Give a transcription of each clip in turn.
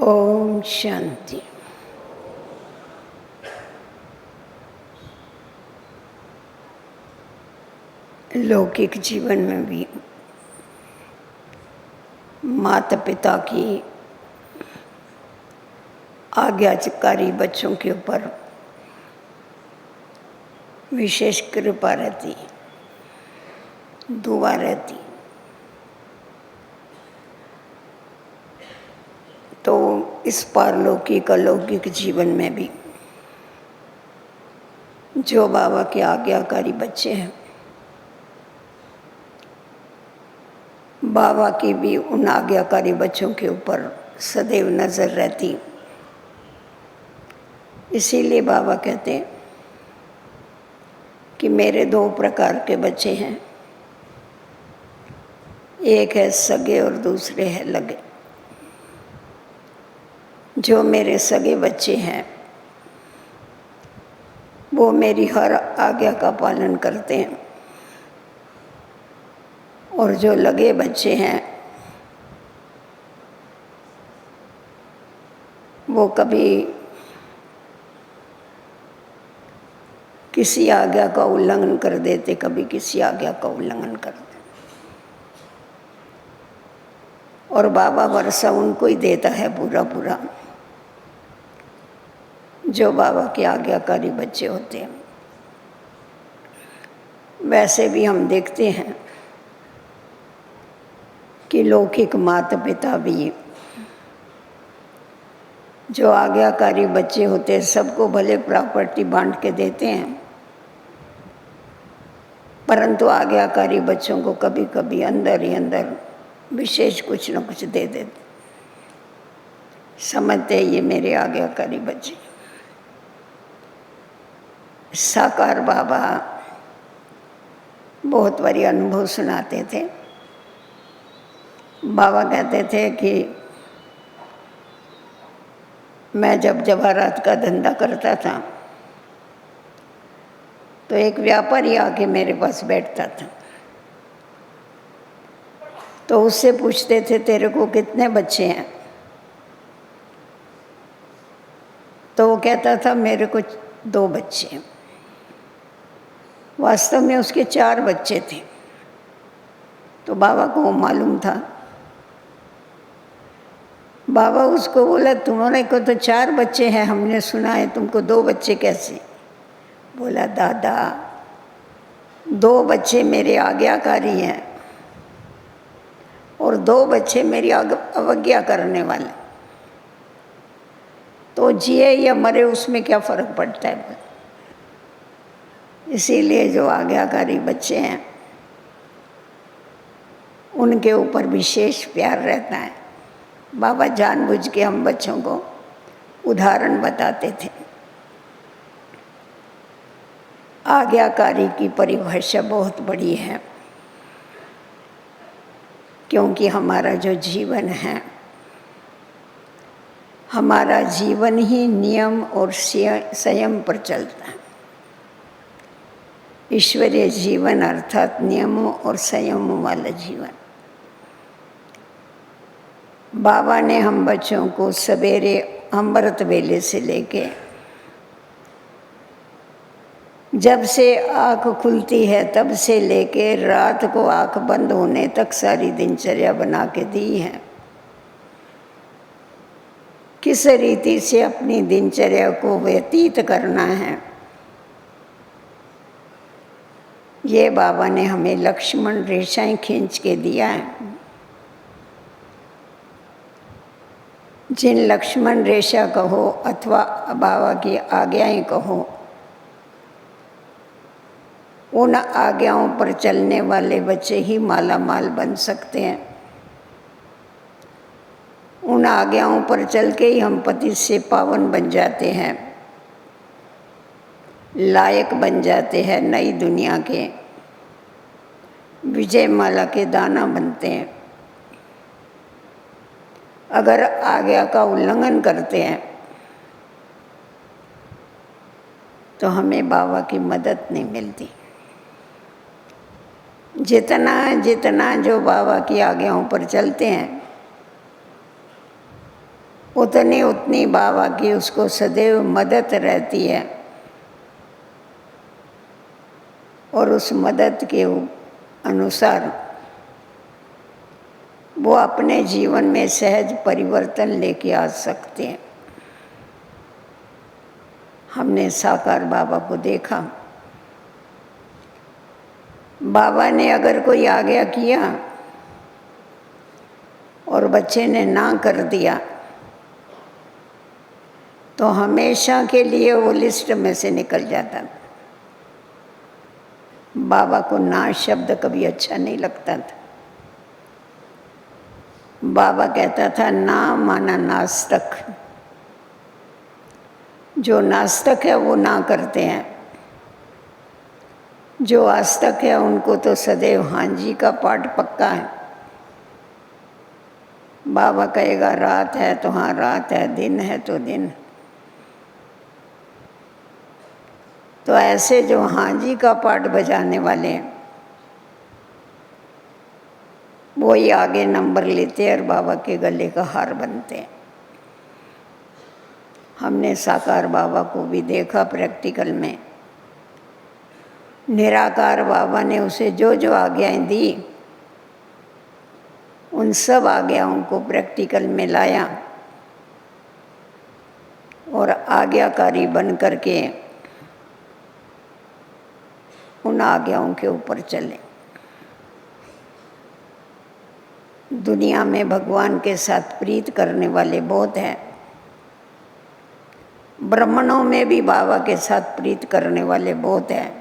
ओम शांति। लौकिक जीवन में भी माता पिता की आज्ञाकारी बच्चों के ऊपर विशेष कृपा रहती, दुआ रहती। तो इस पारलौकिक अलौकिक जीवन में भी जो बाबा के आज्ञाकारी बच्चे हैं, बाबा की भी उन आज्ञाकारी बच्चों के ऊपर सदैव नज़र रहती। इसीलिए बाबा कहते हैं कि मेरे दो प्रकार के बच्चे हैं, एक है सगे और दूसरे है लगे। जो मेरे सगे बच्चे हैं वो मेरी हर आज्ञा का पालन करते हैं, और जो लगे बच्चे हैं वो कभी किसी आज्ञा का उल्लंघन कर देते, कभी किसी आज्ञा का उल्लंघन करते। और बाबा वर्षा उनको ही देता है पूरा पूरा, जो बाबा के आज्ञाकारी बच्चे होते हैं। वैसे भी हम देखते हैं कि लौकिक माता पिता भी जो आज्ञाकारी बच्चे होते हैं सबको भले प्रॉपर्टी बांट के देते हैं, परंतु आज्ञाकारी बच्चों को कभी कभी अंदर ही अंदर विशेष कुछ न कुछ दे देते। समझते ये मेरे आज्ञाकारी बच्चे। साकार बाबा बहुत बारी अनुभव सुनाते थे। बाबा कहते थे कि मैं जब जवाहरात का धंधा करता था तो एक व्यापारी आके मेरे पास बैठता था, तो उससे पूछते थे तेरे को कितने बच्चे हैं? तो वो कहता था मेरे को 2 बच्चे हैं। वास्तव में उसके 4 बच्चे थे। तो बाबा को मालूम था। बाबा उसको बोला तुम्हारे को तो 4 बच्चे हैं, हमने सुना है तुमको 2 बच्चे कैसे? बोला दादा 2 बच्चे मेरे आज्ञाकारी हैं और 2 बच्चे मेरी अवज्ञा करने वाले। तो जिए या मरे उसमें क्या फ़र्क पड़ता है? इसीलिए जो आज्ञाकारी बच्चे हैं उनके ऊपर विशेष प्यार रहता है। बाबा जानबूझ के हम बच्चों को उदाहरण बताते थे। आज्ञाकारी की परिभाषा बहुत बड़ी है, क्योंकि हमारा जो जीवन है, हमारा जीवन ही नियम और संयम पर चलता है। ईश्वरीय जीवन अर्थात नियमों और संयमों वाला जीवन। बाबा ने हम बच्चों को सवेरे अमृत वेले से लेके जब से आँख खुलती है तब से लेके रात को आँख बंद होने तक सारी दिनचर्या बना के दी है। किस रीति से अपनी दिनचर्या को व्यतीत करना है, ये बाबा ने हमें लक्ष्मण रेखाएं खींच के दिया है। जिन लक्ष्मण रेखा कहो अथवा बाबा की आज्ञाएं कहो, उन आज्ञाओं पर चलने वाले बच्चे ही माला माल बन सकते हैं। उन आज्ञाओं पर चल के ही हम पति से पावन बन जाते हैं, लायक बन जाते हैं, नई दुनिया के विजय माला के दाना बनते हैं। अगर आज्ञा का उल्लंघन करते हैं तो हमें बाबा की मदद नहीं मिलती। जितना जितना जो बाबा की आज्ञाओं पर चलते हैं उतनी उतनी बाबा की उसको सदैव मदद रहती है, और उस मदद के अनुसार वो अपने जीवन में सहज परिवर्तन लेके आ सकते हैं। हमने साकार बाबा को देखा। बाबा ने अगर कोई आज्ञा किया और बच्चे ने ना कर दिया तो हमेशा के लिए वो लिस्ट में से निकल जाता। बाबा को ना शब्द कभी अच्छा नहीं लगता था। बाबा कहता था ना माना नास्तिक। जो नास्तिक है वो ना करते हैं, जो आस्तिक है उनको तो सदैव हाँ जी का पाठ पक्का है। बाबा कहेगा रात है तो हाँ रात है, दिन है तो दिन। तो ऐसे जो हाँ जी का पाठ बजाने वाले हैं वो ही आगे नंबर लेते हैं और बाबा के गले का हार बनते हैं। हमने साकार बाबा को भी देखा प्रैक्टिकल में। निराकार बाबा ने उसे जो जो आज्ञाएं दी उन सब आज्ञाओं को प्रैक्टिकल में लाया और आज्ञाकारी बन करके उन आज्ञाओं के ऊपर चले। दुनिया में भगवान के साथ प्रीत करने वाले बहुत हैं। ब्राह्मणों में भी बाबा के साथ प्रीत करने वाले बहुत हैं,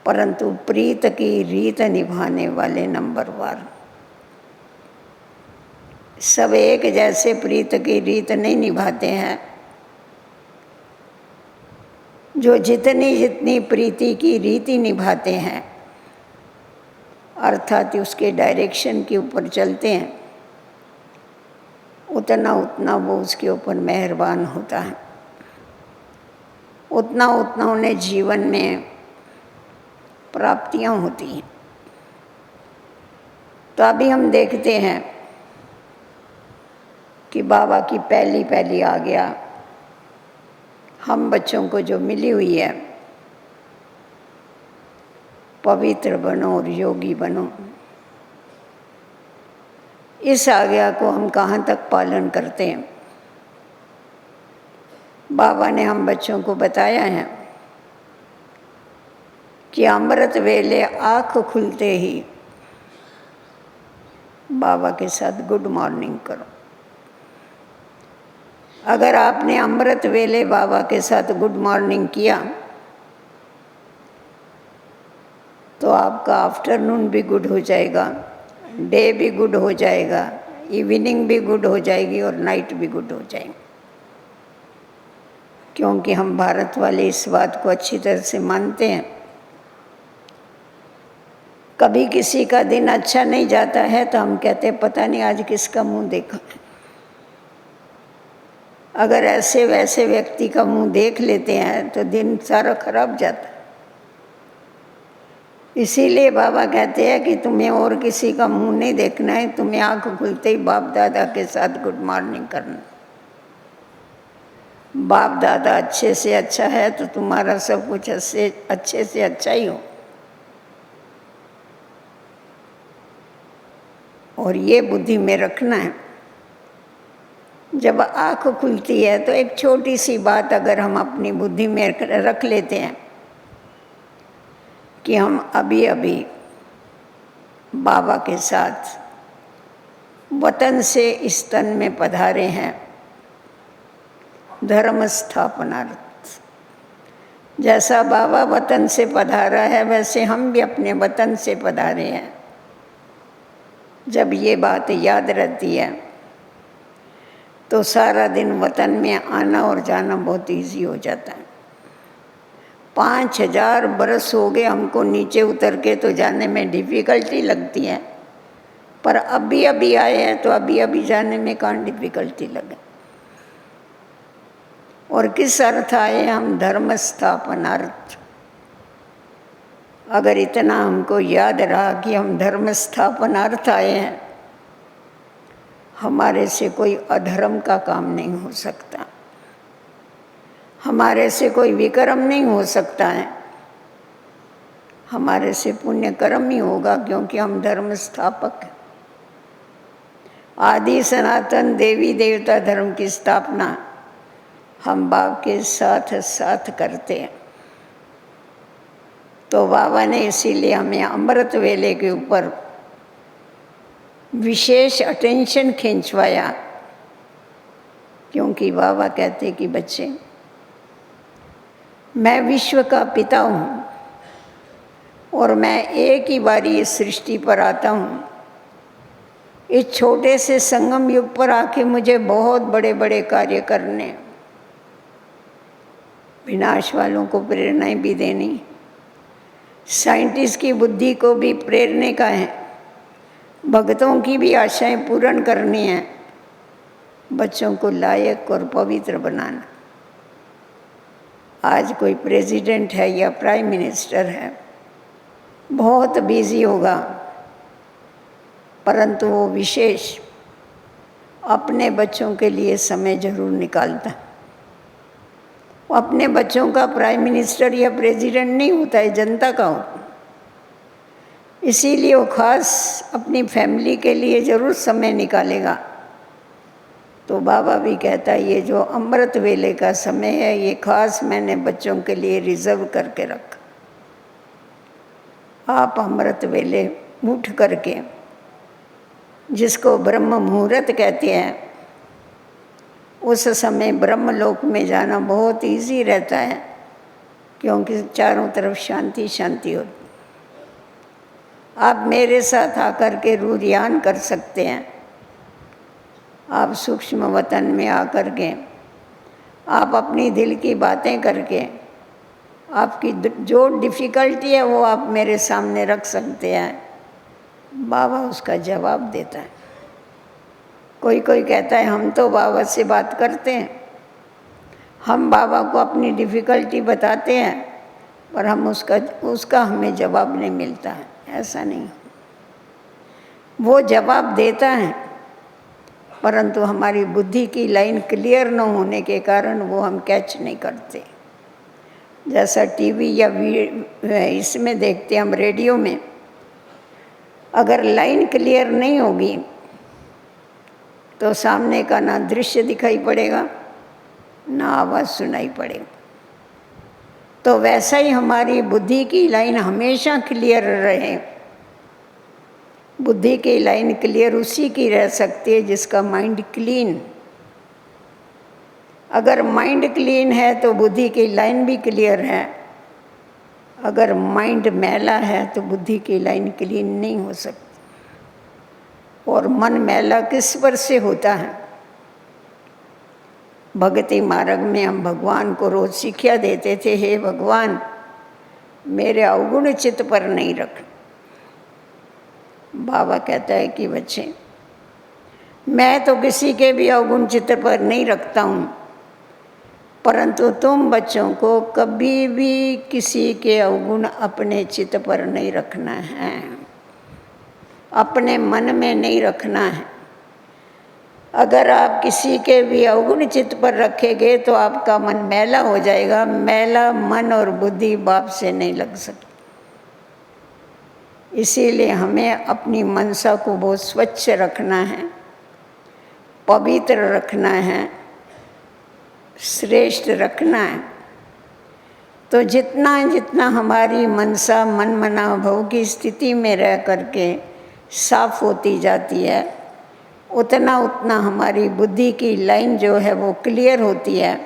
परंतु प्रीत की रीत निभाने वाले नंबर 1। सब एक जैसे प्रीत की रीत नहीं निभाते हैं। जो जितनी जितनी प्रीति की रीति निभाते हैं अर्थात उसके डायरेक्शन के ऊपर चलते हैं, उतना उतना वो उसके ऊपर मेहरबान होता है, उतना उतना उन्हें जीवन में प्राप्तियां होती हैं। तो अभी हम देखते हैं कि बाबा की पहली पहली आज्ञा हम बच्चों को जो मिली हुई है, पवित्र बनो और योगी बनो। इस आज्ञा को हम कहाँ तक पालन करते हैं? बाबा ने हम बच्चों को बताया है कि अमृत वेले आँख खुलते ही बाबा के साथ गुड मॉर्निंग करो। अगर आपने अमृत वेले बाबा के साथ गुड मॉर्निंग किया तो आपका आफ्टरनून भी गुड हो जाएगा, डे भी गुड हो जाएगा, इवनिंग भी गुड हो जाएगी और नाइट भी गुड हो जाएगी। क्योंकि हम भारत वाले इस बात को अच्छी तरह से मानते हैं, कभी किसी का दिन अच्छा नहीं जाता है तो हम कहते हैं पता नहीं आज किसका मुंह देखा। अगर ऐसे वैसे व्यक्ति का मुंह देख लेते हैं तो दिन सारा खराब जाता है। इसीलिए बाबा कहते हैं कि तुम्हें और किसी का मुंह नहीं देखना है, तुम्हें आँख खुलते ही बाप दादा के साथ गुड मॉर्निंग करना। बाप दादा अच्छे से अच्छा है तो तुम्हारा सब कुछ अच्छे से अच्छा ही हो। और ये बुद्धि में रखना है। जब आँख खुलती है तो एक छोटी सी बात अगर हम अपनी बुद्धि में रख लेते हैं कि हम अभी अभी बाबा के साथ वतन से इस तन में पधारे हैं धर्म स्थापनार्थ। जैसा बाबा वतन से पधारा है वैसे हम भी अपने वतन से पधारे हैं। जब ये बात याद रहती है तो सारा दिन वतन में आना और जाना बहुत इजी हो जाता है। 5000 बरस हो गए हमको नीचे उतर के तो जाने में डिफ़िकल्टी लगती है, पर अभी अभी आए हैं तो अभी अभी जाने में कहाँ डिफ़िकल्टी लगे। और किस अर्थ आए हम? धर्म स्थापनार्थ। अगर इतना हमको याद रहा कि हम धर्म स्थापनार्थ आए हैं, हमारे से कोई अधर्म का काम नहीं हो सकता, हमारे से कोई विकर्म नहीं हो सकता है, हमारे से पुण्य कर्म ही होगा, क्योंकि हम धर्म स्थापक हैं। आदि सनातन देवी देवता धर्म की स्थापना हम बाप के साथ साथ करते हैं। तो बाबा ने इसीलिए हमें अमृत वेले के ऊपर विशेष अटेंशन खिंचवाया, क्योंकि बाबा कहते कि बच्चे, मैं विश्व का पिता हूँ और मैं एक ही बारी इस सृष्टि पर आता हूँ। इस छोटे से संगम युग पर आके मुझे बहुत बड़े बड़े कार्य करने, विनाश वालों को प्रेरणाएं भी देनी, साइंटिस्ट की बुद्धि को भी प्रेरणे का है, भक्तों की भी आशाएं पूर्ण करनी है, बच्चों को लायक और पवित्र बनाना। आज कोई प्रेसिडेंट है या प्राइम मिनिस्टर है, बहुत बिजी होगा, परंतु वो विशेष अपने बच्चों के लिए समय जरूर निकालता। वो अपने बच्चों का प्राइम मिनिस्टर या प्रेसिडेंट नहीं होता है, जनता का होता। इसीलिए वो खास अपनी फैमिली के लिए ज़रूर समय निकालेगा। तो बाबा भी कहता है ये जो अमृत वेले का समय है, ये खास मैंने बच्चों के लिए रिजर्व करके रखा। आप अमृत वेले उठ करके, जिसको ब्रह्म मुहूर्त कहते हैं, उस समय ब्रह्मलोक में जाना बहुत इजी रहता है, क्योंकि चारों तरफ शांति शांति होती। आप मेरे साथ आकर के रुधियान कर सकते हैं। आप सूक्ष्म वतन में आकर के, आप अपनी दिल की बातें करके, आपकी जो डिफ़िकल्टी है वो आप मेरे सामने रख सकते हैं। बाबा उसका जवाब देता है। कोई कोई कहता है हम तो बाबा से बात करते हैं, हम बाबा को अपनी डिफ़िकल्टी बताते हैं, पर हम उसका हमें जवाब नहीं मिलता है। ऐसा नहीं, वो जवाब देता है, परंतु हमारी बुद्धि की लाइन क्लियर न होने के कारण वो हम कैच नहीं करते। जैसा टीवी या इसमें देखते हम, रेडियो में, अगर लाइन क्लियर नहीं होगी तो सामने का ना दृश्य दिखाई पड़ेगा, ना आवाज़ सुनाई पड़ेगी। तो वैसा ही हमारी बुद्धि की लाइन हमेशा क्लियर रहे। बुद्धि की लाइन क्लियर उसी की रह सकती है जिसका माइंड क्लीन। अगर माइंड क्लीन है तो बुद्धि की लाइन भी क्लियर है। अगर माइंड मैला है तो बुद्धि की लाइन क्लीन नहीं हो सकती। और मन मैला किस पर से होता है? भक्ति मार्ग में हम भगवान को रोज शिक्षा देते थे, हे भगवान मेरे अवगुण चित्त पर नहीं रख। बाबा कहता है कि बच्चे, मैं तो किसी के भी अवगुण चित्त पर नहीं रखता हूँ, परंतु तुम बच्चों को कभी भी किसी के अवगुण अपने चित्त पर नहीं रखना है, अपने मन में नहीं रखना है। अगर आप किसी के भी अवगुण चित्त पर रखेंगे तो आपका मन मैला हो जाएगा। मैला मन और बुद्धि बाप से नहीं लग सकती। इसीलिए हमें अपनी मनसा को बहुत स्वच्छ रखना है, पवित्र रखना है, श्रेष्ठ रखना है। तो जितना जितना हमारी मनसा मन मना भव की स्थिति में रह करके साफ होती जाती है, उतना उतना हमारी बुद्धि की लाइन जो है वो क्लियर होती है।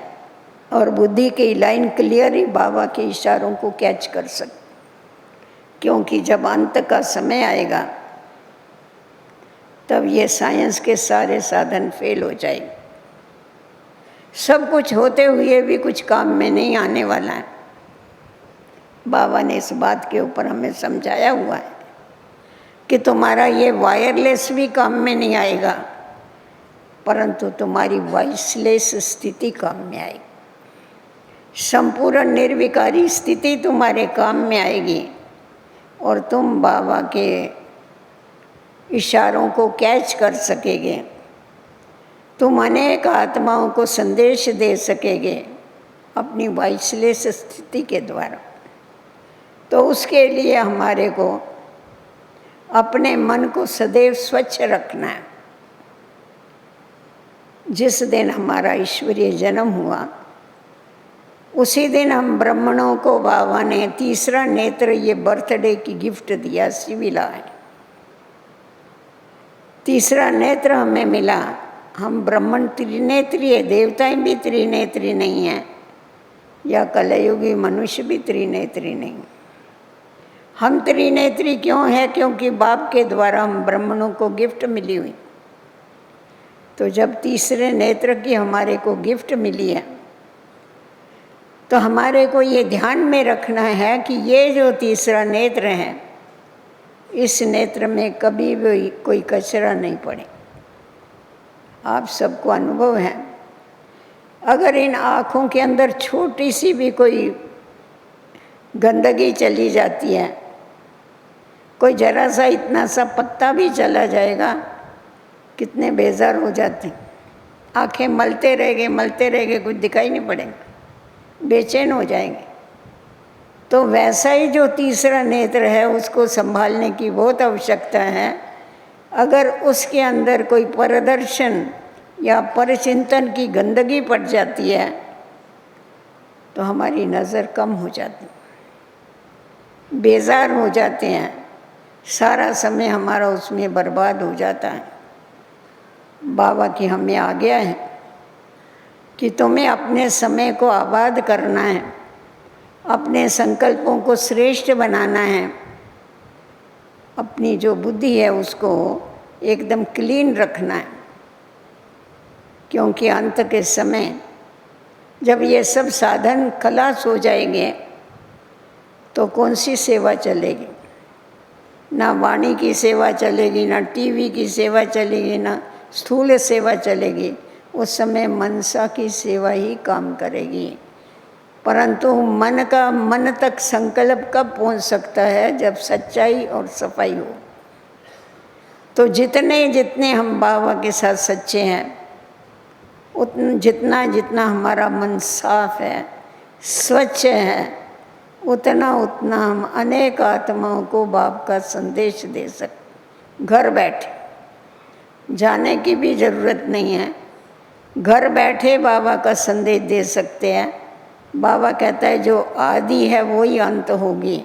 और बुद्धि की लाइन क्लियर ही बाबा के इशारों को कैच कर सकती। क्योंकि जब अंत का समय आएगा तब ये साइंस के सारे साधन फेल हो जाएंगे। सब कुछ होते हुए भी कुछ काम में नहीं आने वाला है। बाबा ने इस बात के ऊपर हमें समझाया हुआ है कि तुम्हारा ये वायरलेस भी काम में नहीं आएगा, परंतु तुम्हारी वॉइसलेस स्थिति काम में आएगी। संपूर्ण निर्विकारी स्थिति तुम्हारे काम में आएगी और तुम बाबा के इशारों को कैच कर सकेंगे। तुम अनेक आत्माओं को संदेश दे सकेंगे अपनी वाइसलेस स्थिति के द्वारा। तो उसके लिए हमारे को अपने मन को सदैव स्वच्छ रखना है। जिस दिन हमारा ईश्वरीय जन्म हुआ उसी दिन हम ब्राह्मणों को बाबा ने तीसरा नेत्र, ये बर्थडे की गिफ्ट दिया, सिविला है। तीसरा नेत्र हमें मिला। हम ब्राह्मण त्रिनेत्री है, देवताएं भी त्रिनेत्री नहीं है, या कलयुगी मनुष्य भी त्रिनेत्री नहीं। हम त्रिनेत्री क्यों है? क्योंकि बाप के द्वारा हम ब्राह्मणों को गिफ्ट मिली हुई। तो जब तीसरे नेत्र की हमारे को गिफ्ट मिली है तो हमारे को ये ध्यान में रखना है कि ये जो तीसरा नेत्र है, इस नेत्र में कभी भी कोई कचरा नहीं पड़े। आप सबको अनुभव है, अगर इन आँखों के अंदर छोटी सी भी कोई गंदगी चली जाती है, कोई जरा सा इतना सा पत्ता भी चला जाएगा, कितने बेजार हो जाते हैं। आँखें मलते रहेंगे, कुछ दिखाई नहीं पड़ेगा, बेचैन हो जाएंगे। तो वैसा ही जो तीसरा नेत्र है उसको संभालने की बहुत आवश्यकता है। अगर उसके अंदर कोई परदर्शन या परचिंतन की गंदगी पड़ जाती है तो हमारी नज़र कम हो जाती, बेजार हो जाते हैं, सारा समय हमारा उसमें बर्बाद हो जाता है। बाबा की हमें आज्ञा है कि तुम्हें अपने समय को आबाद करना है, अपने संकल्पों को श्रेष्ठ बनाना है, अपनी जो बुद्धि है उसको एकदम क्लीन रखना है। क्योंकि अंत के समय जब ये सब साधन खलास हो जाएंगे तो कौन सी सेवा चलेगी? ना वाणी की सेवा चलेगी, ना टीवी की सेवा चलेगी, ना स्थूल सेवा चलेगी। उस समय मनसा की सेवा ही काम करेगी। परंतु मन तक संकल्प कब पहुंच सकता है? जब सच्चाई और सफाई हो। तो जितने हम बाबा के साथ सच्चे हैं, जितना हमारा मन साफ है, स्वच्छ है, उतना हम अनेक आत्माओं को बाप का संदेश दे सकते। घर बैठे, जाने की भी ज़रूरत नहीं है, घर बैठे बाबा का संदेश दे सकते हैं। बाबा कहता है जो आदि है वही अंत होगी।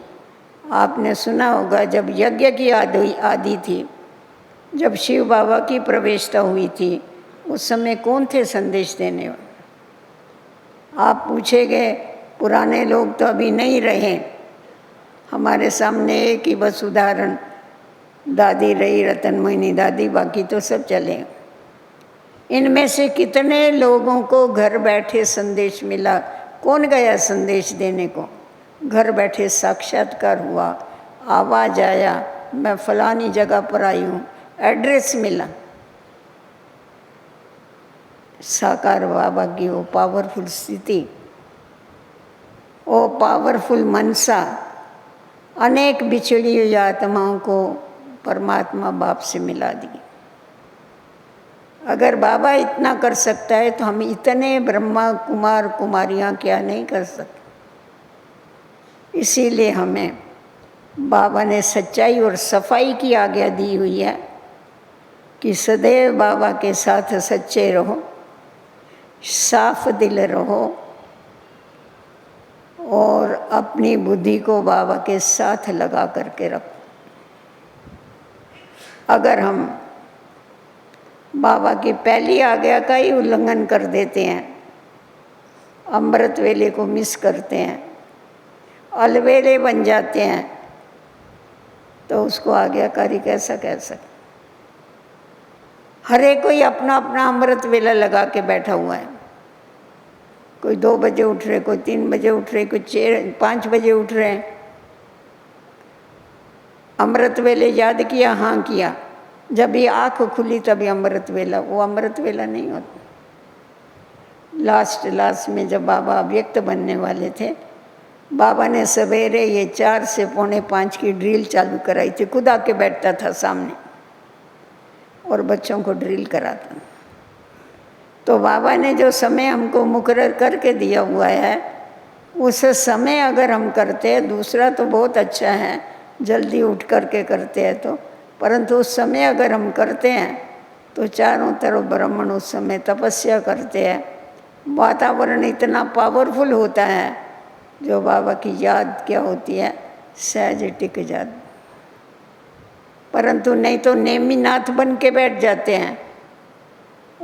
आपने सुना होगा जब यज्ञ की आदि थी, जब शिव बाबा की प्रवेशता हुई थी, उस समय कौन थे संदेश देने वाले? आप पूछेंगे, पुराने लोग तो अभी नहीं रहे। हमारे सामने एक ही बस उदाहरण दादी रही, रतन मोहिनी दादी, बाकी तो सब चले। इनमें से कितने लोगों को घर बैठे संदेश मिला? कौन गया संदेश देने को? घर बैठे साक्षात्कार हुआ, आवाज़ आया, मैं फलानी जगह पर आई हूँ, एड्रेस मिला। साकार बाबा की वो पावरफुल स्थिति, वो पावरफुल मनसा अनेक बिछड़ी हुई आत्माओं को परमात्मा बाप से मिला दी। अगर बाबा इतना कर सकता है तो हम इतने ब्रह्मा कुमार कुमारियाँ क्या नहीं कर सकते? इसीलिए हमें बाबा ने सच्चाई और सफाई की आज्ञा दी हुई है कि सदैव बाबा के साथ सच्चे रहो, साफ दिल रहो और अपनी बुद्धि को बाबा के साथ लगा करके रखो। अगर हम बाबा की पहली आज्ञा का ही उल्लंघन कर देते हैं, अमृत वेले को मिस करते हैं, अलवेले बन जाते हैं, तो उसको आज्ञाकारी कैसा कह सकते? हर एक कोई अपना अपना अमृत वेला लगा के बैठा हुआ है। कोई 2 बजे उठ रहे, कोई 3 बजे उठ रहे, कोई 5 बजे उठ रहे हैं। अमृत वेले याद किया, हाँ किया, जब ये आँख खुली तभी अमृत वेला, वो अमृत वेला नहीं होता। लास्ट में जब बाबा अव्यक्त बनने वाले थे, बाबा ने सवेरे ये 4 से 4:45 की ड्रिल चालू कराई थी। खुद आके बैठता था सामने और बच्चों को ड्रिल कराता। तो बाबा ने जो समय हमको मुकर्रर करके दिया हुआ है, उस समय अगर हम करते हैं, दूसरा तो बहुत अच्छा है जल्दी उठ करके करते हैं तो, परंतु उस समय अगर हम करते हैं तो चारों तरफ ब्राह्मण उस समय तपस्या करते हैं, वातावरण इतना पावरफुल होता है, जो बाबा की याद क्या होती है, सहज टिक जाती। परंतु नहीं तो नेमीनाथ बन के बैठ जाते हैं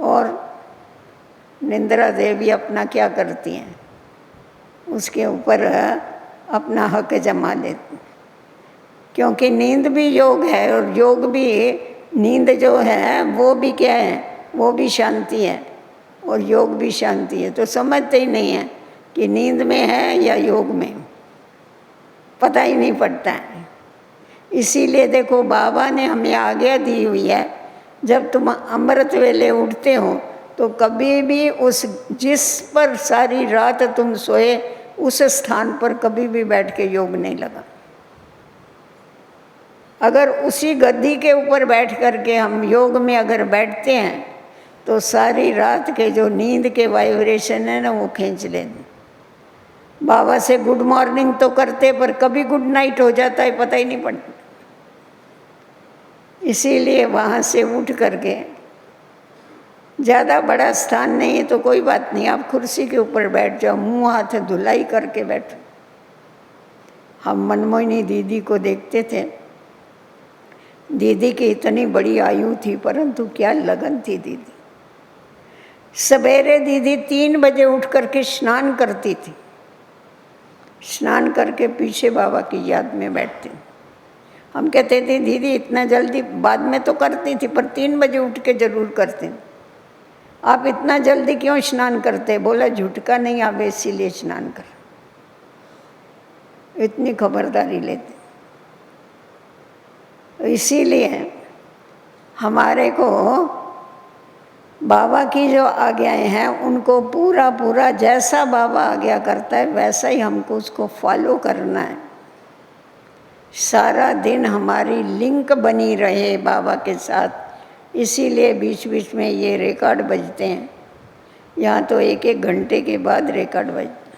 और निंद्रा देवी अपना क्या करती हैं, उसके ऊपर अपना हक जमा लेती। क्योंकि नींद भी योग है, और योग भी, नींद जो है वो भी क्या है, वो भी शांति है, और योग भी शांति है। तो समझते ही नहीं है कि नींद में है या योग में, पता ही नहीं पड़ता है। इसीलिए देखो बाबा ने हमें आज्ञा दी हुई है, जब तुम अमृत वेले उठते हो तो कभी भी उस जिस पर सारी रात तुम सोए उस स्थान पर कभी भी बैठ के योग नहीं लगा। अगर उसी गद्दी के ऊपर बैठ करके हम योग में अगर बैठते हैं तो सारी रात के जो नींद के वाइब्रेशन है ना, वो खींच लेंगे। बाबा से गुड मॉर्निंग तो करते, पर कभी गुड नाइट हो जाता है, पता ही नहीं पड़ता। इसीलिए वहाँ से उठ करके, ज़्यादा बड़ा स्थान नहीं है तो कोई बात नहीं, आप कुर्सी के ऊपर बैठ जाओ, मुंह हाथ धुलाई करके बैठो। हम मनमोहिनी दीदी को देखते थे, दीदी की इतनी बड़ी आयु थी, परंतु क्या लगन थी दीदी। सवेरे दीदी 3 बजे उठ करके स्नान करती थी, स्नान करके पीछे बाबा की याद में बैठती। हम कहते थे दीदी इतना जल्दी, बाद में तो करती थी पर 3 बजे उठ के जरूर करते, आप इतना जल्दी क्यों स्नान करते? बोला झुटका नहीं आवे इसीलिए स्नान कर, इतनी खबरदारी लेते। तो इसीलिए हमारे को बाबा की जो आज्ञाएं हैं उनको पूरा पूरा, जैसा बाबा आज्ञा करता है वैसा ही हमको उसको फॉलो करना है। सारा दिन हमारी लिंक बनी रहे बाबा के साथ, इसीलिए बीच बीच में ये रिकॉर्ड बजते हैं। यहाँ तो 1-1 घंटे के बाद रिकॉर्ड बजते।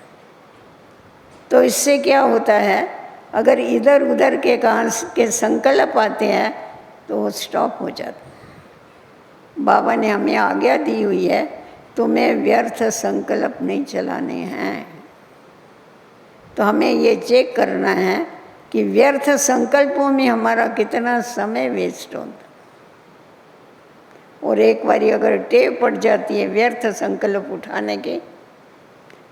तो इससे क्या होता है, अगर इधर उधर के कहाँ के संकल्प आते हैं तो वो स्टॉप हो जाता। बाबा ने हमें आज्ञा दी हुई है, तुम्हें व्यर्थ संकल्प नहीं चलाने हैं। तो हमें ये चेक करना है कि व्यर्थ संकल्पों में हमारा कितना समय वेस्ट होता। और एक बारी अगर टेव पड़ जाती है व्यर्थ संकल्प उठाने की,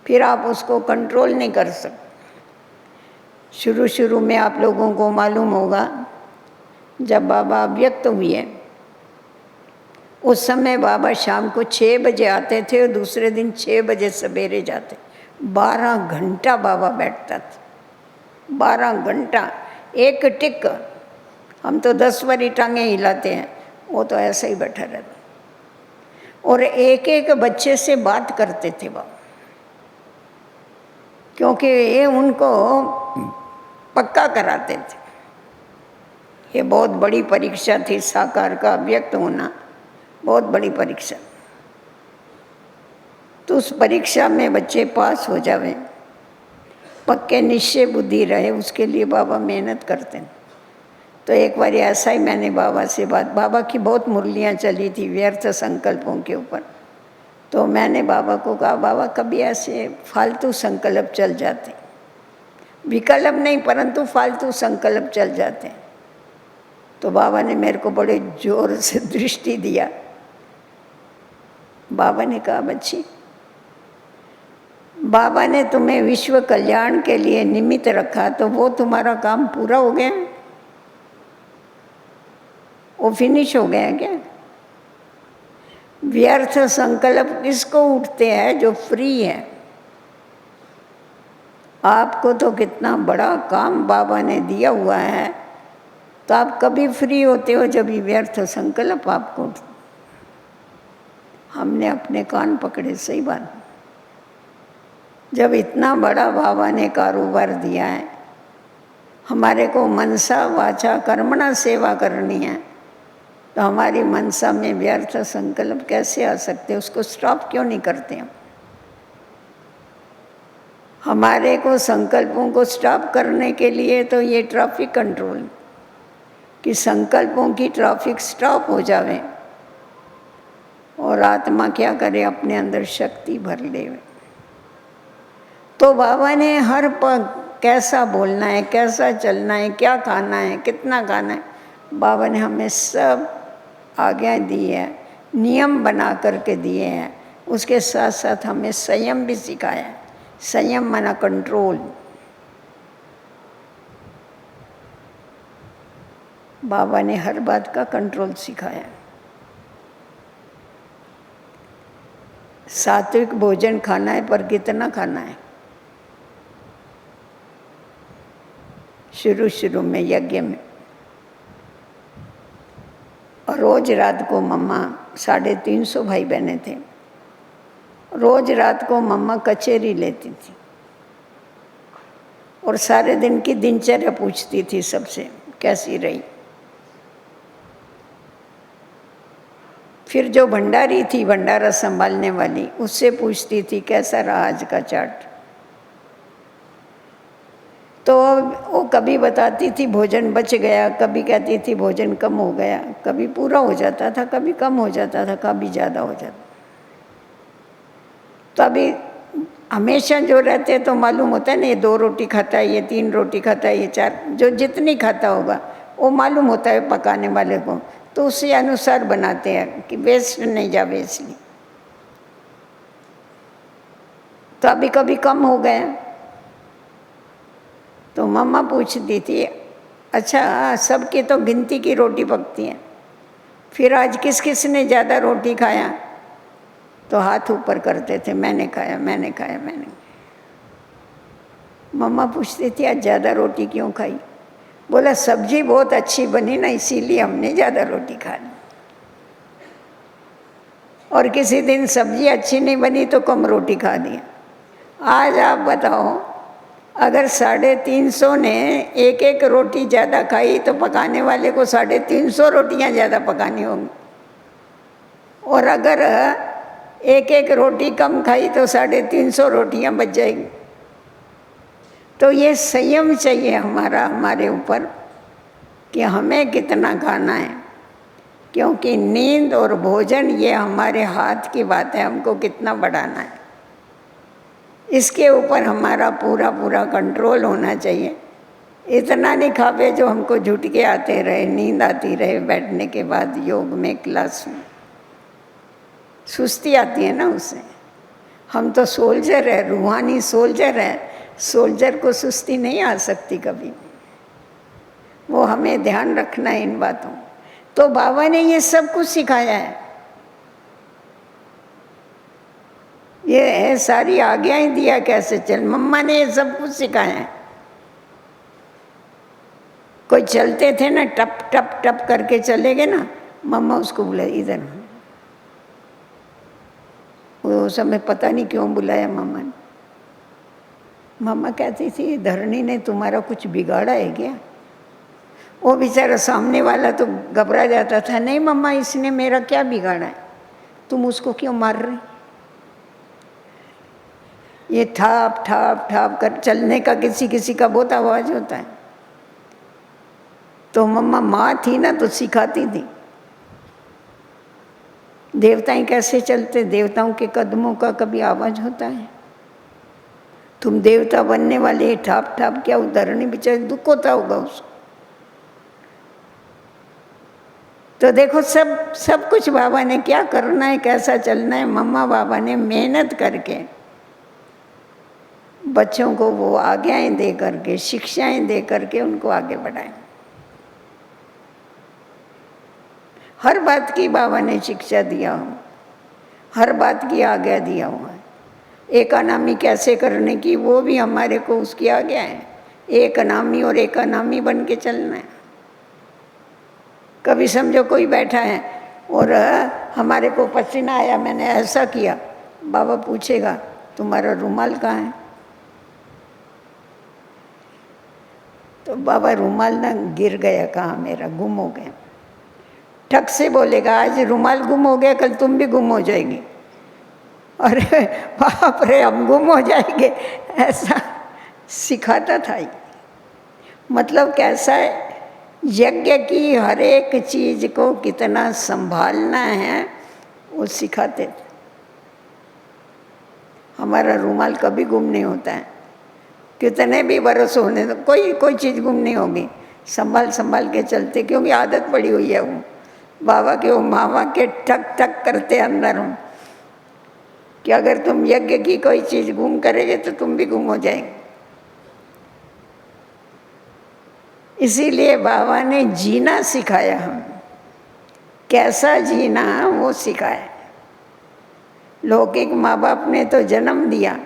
फिर आप उसको कंट्रोल नहीं कर सकते। शुरू शुरू में आप लोगों को मालूम होगा, जब बाबा अव्यक्त हुए उस समय बाबा शाम को 6 बजे आते थे और दूसरे दिन 6 बजे सवेरे जाते। 12 घंटा बाबा बैठता था, 12 घंटा एक टिक। हम तो 10 बारी टांगे हिलाते हैं, वो तो ऐसे ही बैठा रहता। और एक एक बच्चे से बात करते थे बाबा, क्योंकि ये उनको पक्का कराते थे। ये बहुत बड़ी परीक्षा थी, साकार का अव्यक्त होना बहुत बड़ी परीक्षा। तो उस परीक्षा में बच्चे पास हो जावे, पक्के निश्चय बुद्धि रहे, उसके लिए बाबा मेहनत करते हैं। तो एक बार ऐसा ही मैंने बाबा से बात, बाबा की बहुत मुरलियाँ चली थी व्यर्थ संकल्पों के ऊपर। तो मैंने बाबा को कहा, बाबा कभी ऐसे फालतू संकल्प चल जाते, विकल्प नहीं परंतु फालतू संकल्प चल जाते हैं। तो बाबा ने मेरे को बड़े जोर से दृष्टि दिया। बाबा ने कहा, बच्ची, बाबा ने तुम्हें विश्व कल्याण के लिए निमित्त रखा, तो वो तुम्हारा काम पूरा हो गया, वो फिनिश हो गया क्या? व्यर्थ संकल्प किसको उठते हैं? जो फ्री है। आपको तो कितना बड़ा काम बाबा ने दिया हुआ है, तो आप कभी फ्री होते हो जब ये व्यर्थ संकल्प आपको उठते। हमने अपने कान पकड़े, सही बात। जब इतना बड़ा बाबा ने कारोबार दिया है, हमारे को मनसा वाचा कर्मणा सेवा करनी है, तो हमारी मनसा में व्यर्थ संकल्प कैसे आ सकते, उसको स्टॉप क्यों नहीं करते हम? हमारे को संकल्पों को स्टॉप करने के लिए तो ये ट्रैफिक कंट्रोल, कि संकल्पों की ट्रैफिक स्टॉप हो जावे और आत्मा क्या करे, अपने अंदर शक्ति भर ले। तो बाबा ने हर पग कैसा बोलना है, कैसा चलना है, क्या खाना है, कितना खाना है, बाबा ने हमें सब आज्ञा दी है, नियम बना करके दिए हैं। उसके साथ साथ हमें संयम भी सिखाया है। संयम माना कंट्रोल। बाबा ने हर बात का कंट्रोल सिखाया। सात्विक भोजन खाना है, पर कितना खाना है? शुरू में यज्ञ में, और रोज रात को मम्मा, 350 भाई बहने थे, रोज रात को मम्मा कचेरी लेती थी और सारे दिन की दिनचर्या पूछती थी सबसे, कैसी रही। फिर जो भंडारी थी, भंडारा संभालने वाली, उससे पूछती थी कैसा रहा आज का चाट। तो वो कभी बताती थी भोजन बच गया, कभी कहती थी भोजन कम हो गया, कभी पूरा हो जाता था, कभी कम हो जाता था, कभी ज़्यादा हो जाता। तो अभी हमेशा जो रहते तो मालूम होता है ना, ये 2 रोटी खाता है, ये 3 रोटी खाता है, ये 4, जो जितनी खाता होगा वो मालूम होता है पकाने वाले को, तो उसी अनुसार बनाते हैं कि वेस्ट नहीं जावे इसलिए। तो अभी कभी कम हो गया तो मम्मा पूछती थी, अच्छा सबकी तो गिनती की रोटी पकती है, फिर आज किस किस ने ज़्यादा रोटी खाया? तो हाथ ऊपर करते थे, मैंने खाया, मैंने खाया, मैंने। मम्मा पूछती थी आज ज़्यादा रोटी क्यों खाई? बोला सब्जी बहुत अच्छी बनी ना, इसीलिए हमने ज़्यादा रोटी खा ली। और किसी दिन सब्जी अच्छी नहीं बनी तो कम रोटी खा दिया। आज आप बताओ, अगर 350 ने एक एक रोटी ज़्यादा खाई तो पकाने वाले को 350 रोटियां ज़्यादा पकानी होंगी, और अगर एक एक रोटी कम खाई तो 350 रोटियां बच जाएगी। तो ये संयम चाहिए हमारे ऊपर कि हमें कितना खाना है, क्योंकि नींद और भोजन ये हमारे हाथ की बात है, हमको कितना बढ़ाना है इसके ऊपर हमारा पूरा कंट्रोल होना चाहिए। इतना नहीं खावे जो हमको झुटके आते रहे, नींद आती रहे बैठने के बाद योग में, क्लास में सुस्ती आती है ना उससे। हम तो सोल्जर है, रूहानी सोल्जर है, सोल्जर को सुस्ती नहीं आ सकती कभी। वो हमें ध्यान रखना है इन बातों। तो बाबा ने ये सब कुछ सिखाया है, ये सारी आज्ञाएं दिया कैसे चल। मम्मा ने ये सब कुछ सिखाया है। कोई चलते थे ना, टप टप टप करके चले गए ना, मम्मा उसको बुलाए इधर। वो समय पता नहीं क्यों बुलाया मम्मा ने। मम्मा कहती थी धरणी ने तुम्हारा कुछ बिगाड़ा है क्या? वो बेचारा सामने वाला तो घबरा जाता था, नहीं मम्मा इसने मेरा क्या बिगाड़ा है, तुम उसको क्यों मार रहे? ये ठाप ठाप ठाप कर चलने का किसी किसी का बहुत आवाज होता है। तो मम्मा माँ थी ना तो सिखाती थी। देवताएं कैसे चलते, देवताओं के कदमों का कभी आवाज होता है? तुम देवता बनने वाले ठाप ठाप क्या, उदाहरण बेचारे दुख होता होगा उसको। तो देखो सब कुछ बाबा ने क्या करना है, कैसा चलना है, मम्मा बाबा ने मेहनत करके बच्चों को वो आज्ञाएं दे करके, शिक्षाएं दे करके उनको आगे बढ़ाएं। हर बात की बाबा ने शिक्षा दिया हो, हर बात की आज्ञा दिया हुआ है। एकानामी कैसे करने की वो भी हमारे को उसकी आज्ञा है। एक अनामी और एक अनामी बन के चलना है। कभी समझो कोई बैठा है और हमारे को पसीना आया, मैंने ऐसा किया, बाबा पूछेगा तुम्हारा रुमाल कहाँ है? तो बाबा रुमाल ना गिर गया, कहाँ मेरा गुम हो गया। ठग से बोलेगा आज रुमाल गुम हो गया, कल तुम भी गुम हो जाएगी। अरे बाप रे, हम गुम हो जाएंगे, ऐसा सिखाता था ये। मतलब कैसा है, यज्ञ की हर एक चीज को कितना संभालना है वो सिखाते थे। हमारा रुमाल कभी गुम नहीं होता है, कितने भी बरस होने तो कोई चीज़ गुम नहीं होगी, संभाल संभाल के चलते, क्योंकि आदत पड़ी हुई है वो बाबा के, वो मामा के ठक ठक करते अंदर हूँ कि अगर तुम यज्ञ की कोई चीज़ गुम करेंगे तो तुम भी गुम हो जाएंगे। इसीलिए बाबा ने जीना सिखाया, हम कैसा जीना वो सिखाया। लौकिक माँ बाप ने तो जन्म दिया,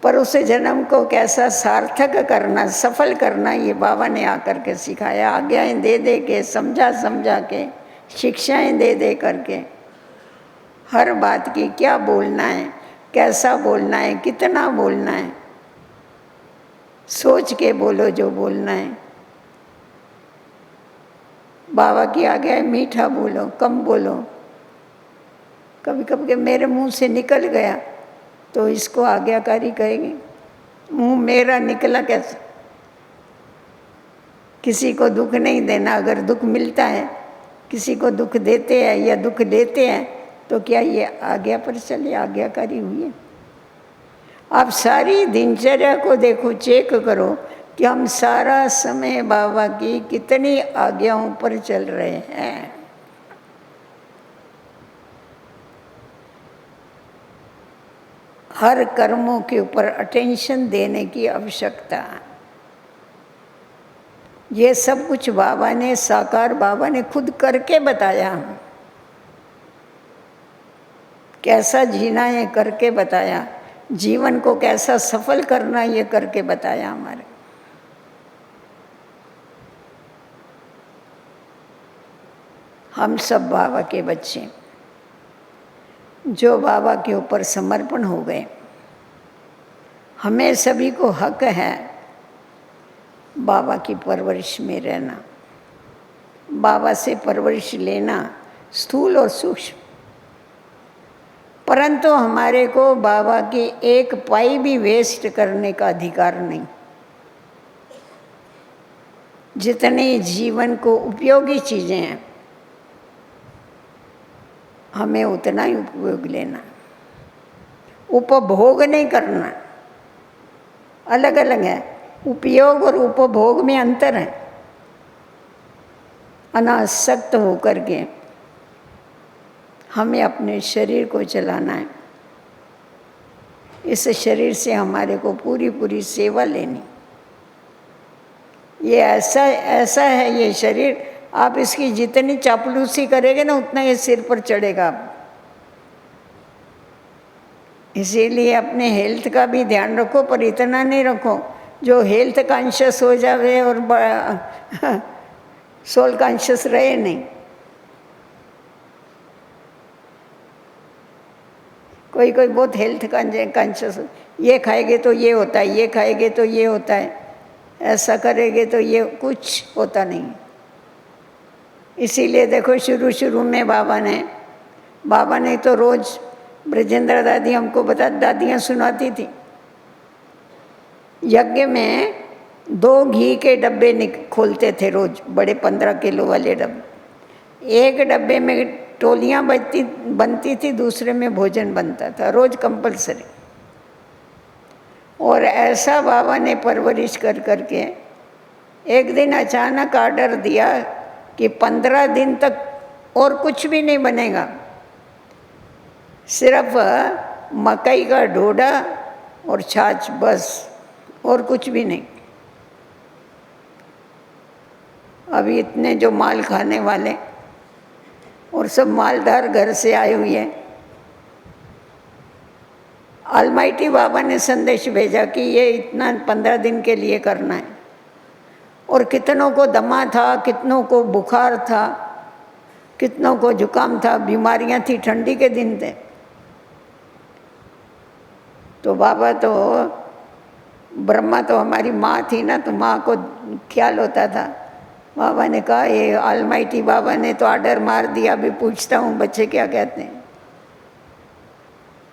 पर उस जन्म को कैसा सार्थक करना, सफल करना, ये बाबा ने आकर के सिखाया। आज्ञाएं दे दे के, समझा समझा के, शिक्षाएं दे दे करके, हर बात की क्या बोलना है, कैसा बोलना है, कितना बोलना है, सोच के बोलो जो बोलना है। बाबा की आज्ञा है मीठा बोलो, कम बोलो। कभी कभी मेरे मुंह से निकल गया तो इसको आज्ञाकारी कहेंगे, मुंह मेरा निकला कैसे। किसी को दुख नहीं देना, अगर दुख मिलता है, किसी को दुख देते हैं या दुख देते हैं तो क्या ये आज्ञा पर चले, आज्ञाकारी हुई है। आप सारी दिनचर्या को देखो, चेक करो कि हम सारा समय बाबा की कितनी आज्ञाओं पर चल रहे हैं। हर कर्मों के ऊपर अटेंशन देने की आवश्यकता। ये सब कुछ बाबा ने साकार, बाबा ने खुद करके बताया। कैसा जीना ये करके बताया, जीवन को कैसा सफल करना ये करके बताया हमारे। हम सब बाबा के बच्चे जो बाबा के ऊपर समर्पण हो गए, हमें सभी को हक है बाबा की परवरिश में रहना, बाबा से परवरिश लेना, स्थूल और सूक्ष्म। परंतु हमारे को बाबा की एक पाई भी वेस्ट करने का अधिकार नहीं। जितनी जीवन को उपयोगी चीज़ें हैं हमें उतना ही उपयोग लेना, उपभोग नहीं करना। अलग अलग है, उपयोग और उपभोग में अंतर है। अनासक्त होकर के हमें अपने शरीर को चलाना है, इस शरीर से हमारे को पूरी पूरी सेवा लेनी। ये ऐसा है ये शरीर, आप इसकी जितनी चापलूसी करेंगे ना उतना ये सिर पर चढ़ेगा। इसीलिए अपने हेल्थ का भी ध्यान रखो, पर इतना नहीं रखो जो हेल्थ कॉन्शियस हो जावे और सोल कॉन्शियस रहे नहीं। कोई कोई बहुत हेल्थ कॉन्शियस, ये खाएंगे तो ये होता है, ये खाएंगे तो ये होता है, ऐसा करेंगे तो ये, कुछ होता नहीं। इसीलिए देखो शुरू शुरू में बाबा ने तो रोज़ ब्रजेंद्र दादी हमको दादियाँ सुनाती थी, यज्ञ में 2 घी के डब्बे खोलते थे रोज, बड़े 15 किलो वाले डब्बे। एक डब्बे में टोलियाँ बनती थी, दूसरे में भोजन बनता था, रोज कंपलसरी। और ऐसा बाबा ने परवरिश कर करके एक दिन अचानक आर्डर दिया कि 15 दिन तक और कुछ भी नहीं बनेगा, सिर्फ मकई का ढोडा और छाछ, बस, और कुछ भी नहीं। अभी इतने जो माल खाने वाले और सब मालदार घर से आए हुए हैं। अलमाइटी बाबा ने संदेश भेजा कि ये इतना 15 दिन के लिए करना है। और कितनों को दमा था, कितनों को बुखार था, कितनों को जुकाम था, बीमारियां थी, ठंडी के दिन थे। तो बाबा तो, ब्रह्मा तो हमारी माँ थी ना, तो माँ को ख्याल होता था, बाबा ने कहा ये ऑलमाइटी बाबा ने तो ऑर्डर मार दिया, अभी पूछता हूँ बच्चे क्या कहते हैं।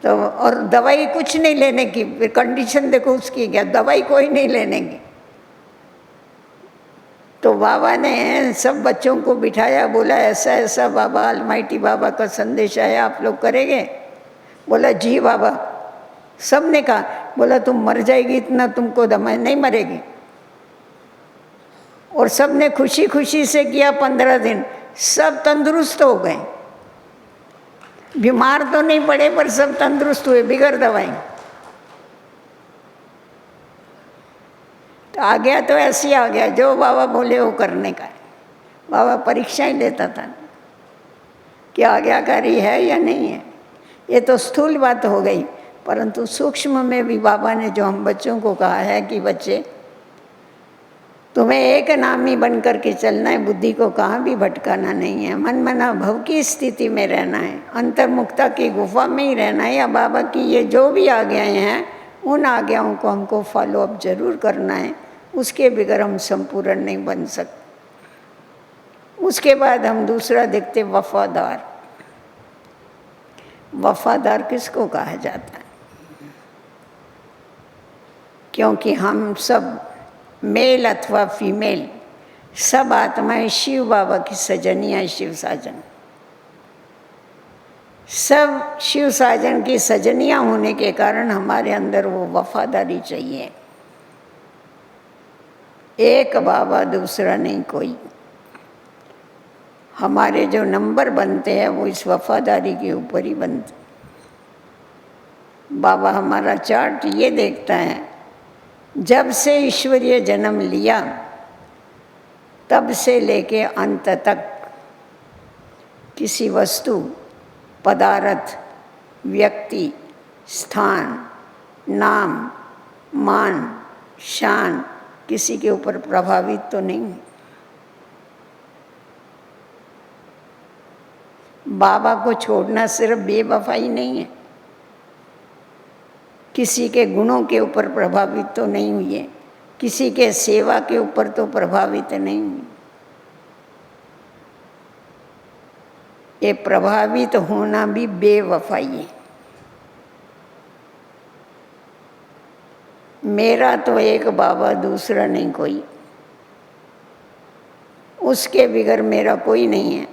तो और दवाई कुछ नहीं लेने की, फिर कंडीशन देखो उसकी क्या, दवाई कोई नहीं लेने की। तो बाबा ने सब बच्चों को बिठाया, बोला ऐसा ऐसा बाबा ऑलमाइटी बाबा का संदेश आया, आप लोग करेंगे? बोला जी बाबा। सब ने कहा, बोला तुम मर जाएगी इतना तुमको दम है? नहीं मरेगी। और सब ने खुशी खुशी से किया। 15 दिन सब तंदुरुस्त हो गए, बीमार तो नहीं पड़े पर सब तंदुरुस्त हुए बिगड़ दवाई। तो आ गया तो ऐसे ही आ गया, जो बाबा बोले वो करने का है। बाबा परीक्षा ही लेता था कि आज्ञाकारी है या नहीं है। ये तो स्थूल बात हो गई, परंतु सूक्ष्म में भी बाबा ने जो हम बच्चों को कहा है कि बच्चे तुम्हें एक नामी बन करके चलना है, बुद्धि को कहाँ भी भटकाना नहीं है, मन मना भव की स्थिति में रहना है, अंतर्मुक्ता की गुफा में ही रहना है। या बाबा की ये जो भी आज्ञाएं हैं उन आज्ञाओं को हमको फॉलो अप जरूर करना है, उसके बगैर हम संपूर्ण नहीं बन सकते। उसके बाद हम दूसरा देखते वफादार। वफादार किसको कहा जाता है? क्योंकि हम सब मेल अथवा फीमेल सब आत्माएं शिव बाबा की सजनियाँ, शिव साजन, सब शिव साजन की सजनियाँ होने के कारण हमारे अंदर वो वफादारी चाहिए। एक बाबा दूसरा नहीं कोई। हमारे जो नंबर बनते हैं वो इस वफादारी के ऊपर ही बनते। बाबा हमारा चार्ट ये देखता है, जब से ईश्वरीय जन्म लिया तब से लेके अंत तक किसी वस्तु, पदार्थ, व्यक्ति, स्थान, नाम, मान, शान किसी के ऊपर प्रभावित तो नहीं। बाबा को छोड़ना सिर्फ बेवफाई नहीं है, किसी के गुणों के ऊपर प्रभावित तो नहीं हुई है, किसी के सेवा के ऊपर तो प्रभावित नहीं हुई। ये प्रभावित होना भी बेवफाई है। मेरा तो एक बाबा दूसरा नहीं कोई, उसके बिगर मेरा कोई नहीं है।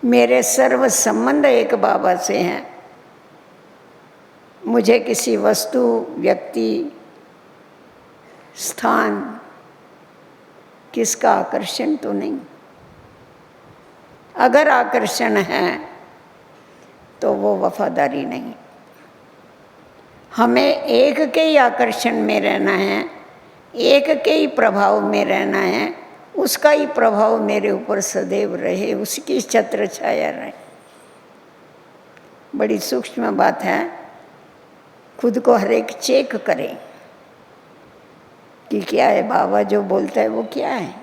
मेरे सर्व संबंध एक बाबा से हैं। मुझे किसी वस्तु, व्यक्ति, स्थान किसका आकर्षण तो नहीं। अगर आकर्षण है तो वो वफादारी नहीं। हमें एक के ही आकर्षण में रहना है, एक के ही प्रभाव में रहना है, उसका ही प्रभाव मेरे ऊपर सदैव रहे, उसकी छत्र छाया रहे। बड़ी सूक्ष्म बात है। खुद को हर एक चेक करें कि क्या है, बाबा जो बोलता है वो क्या है।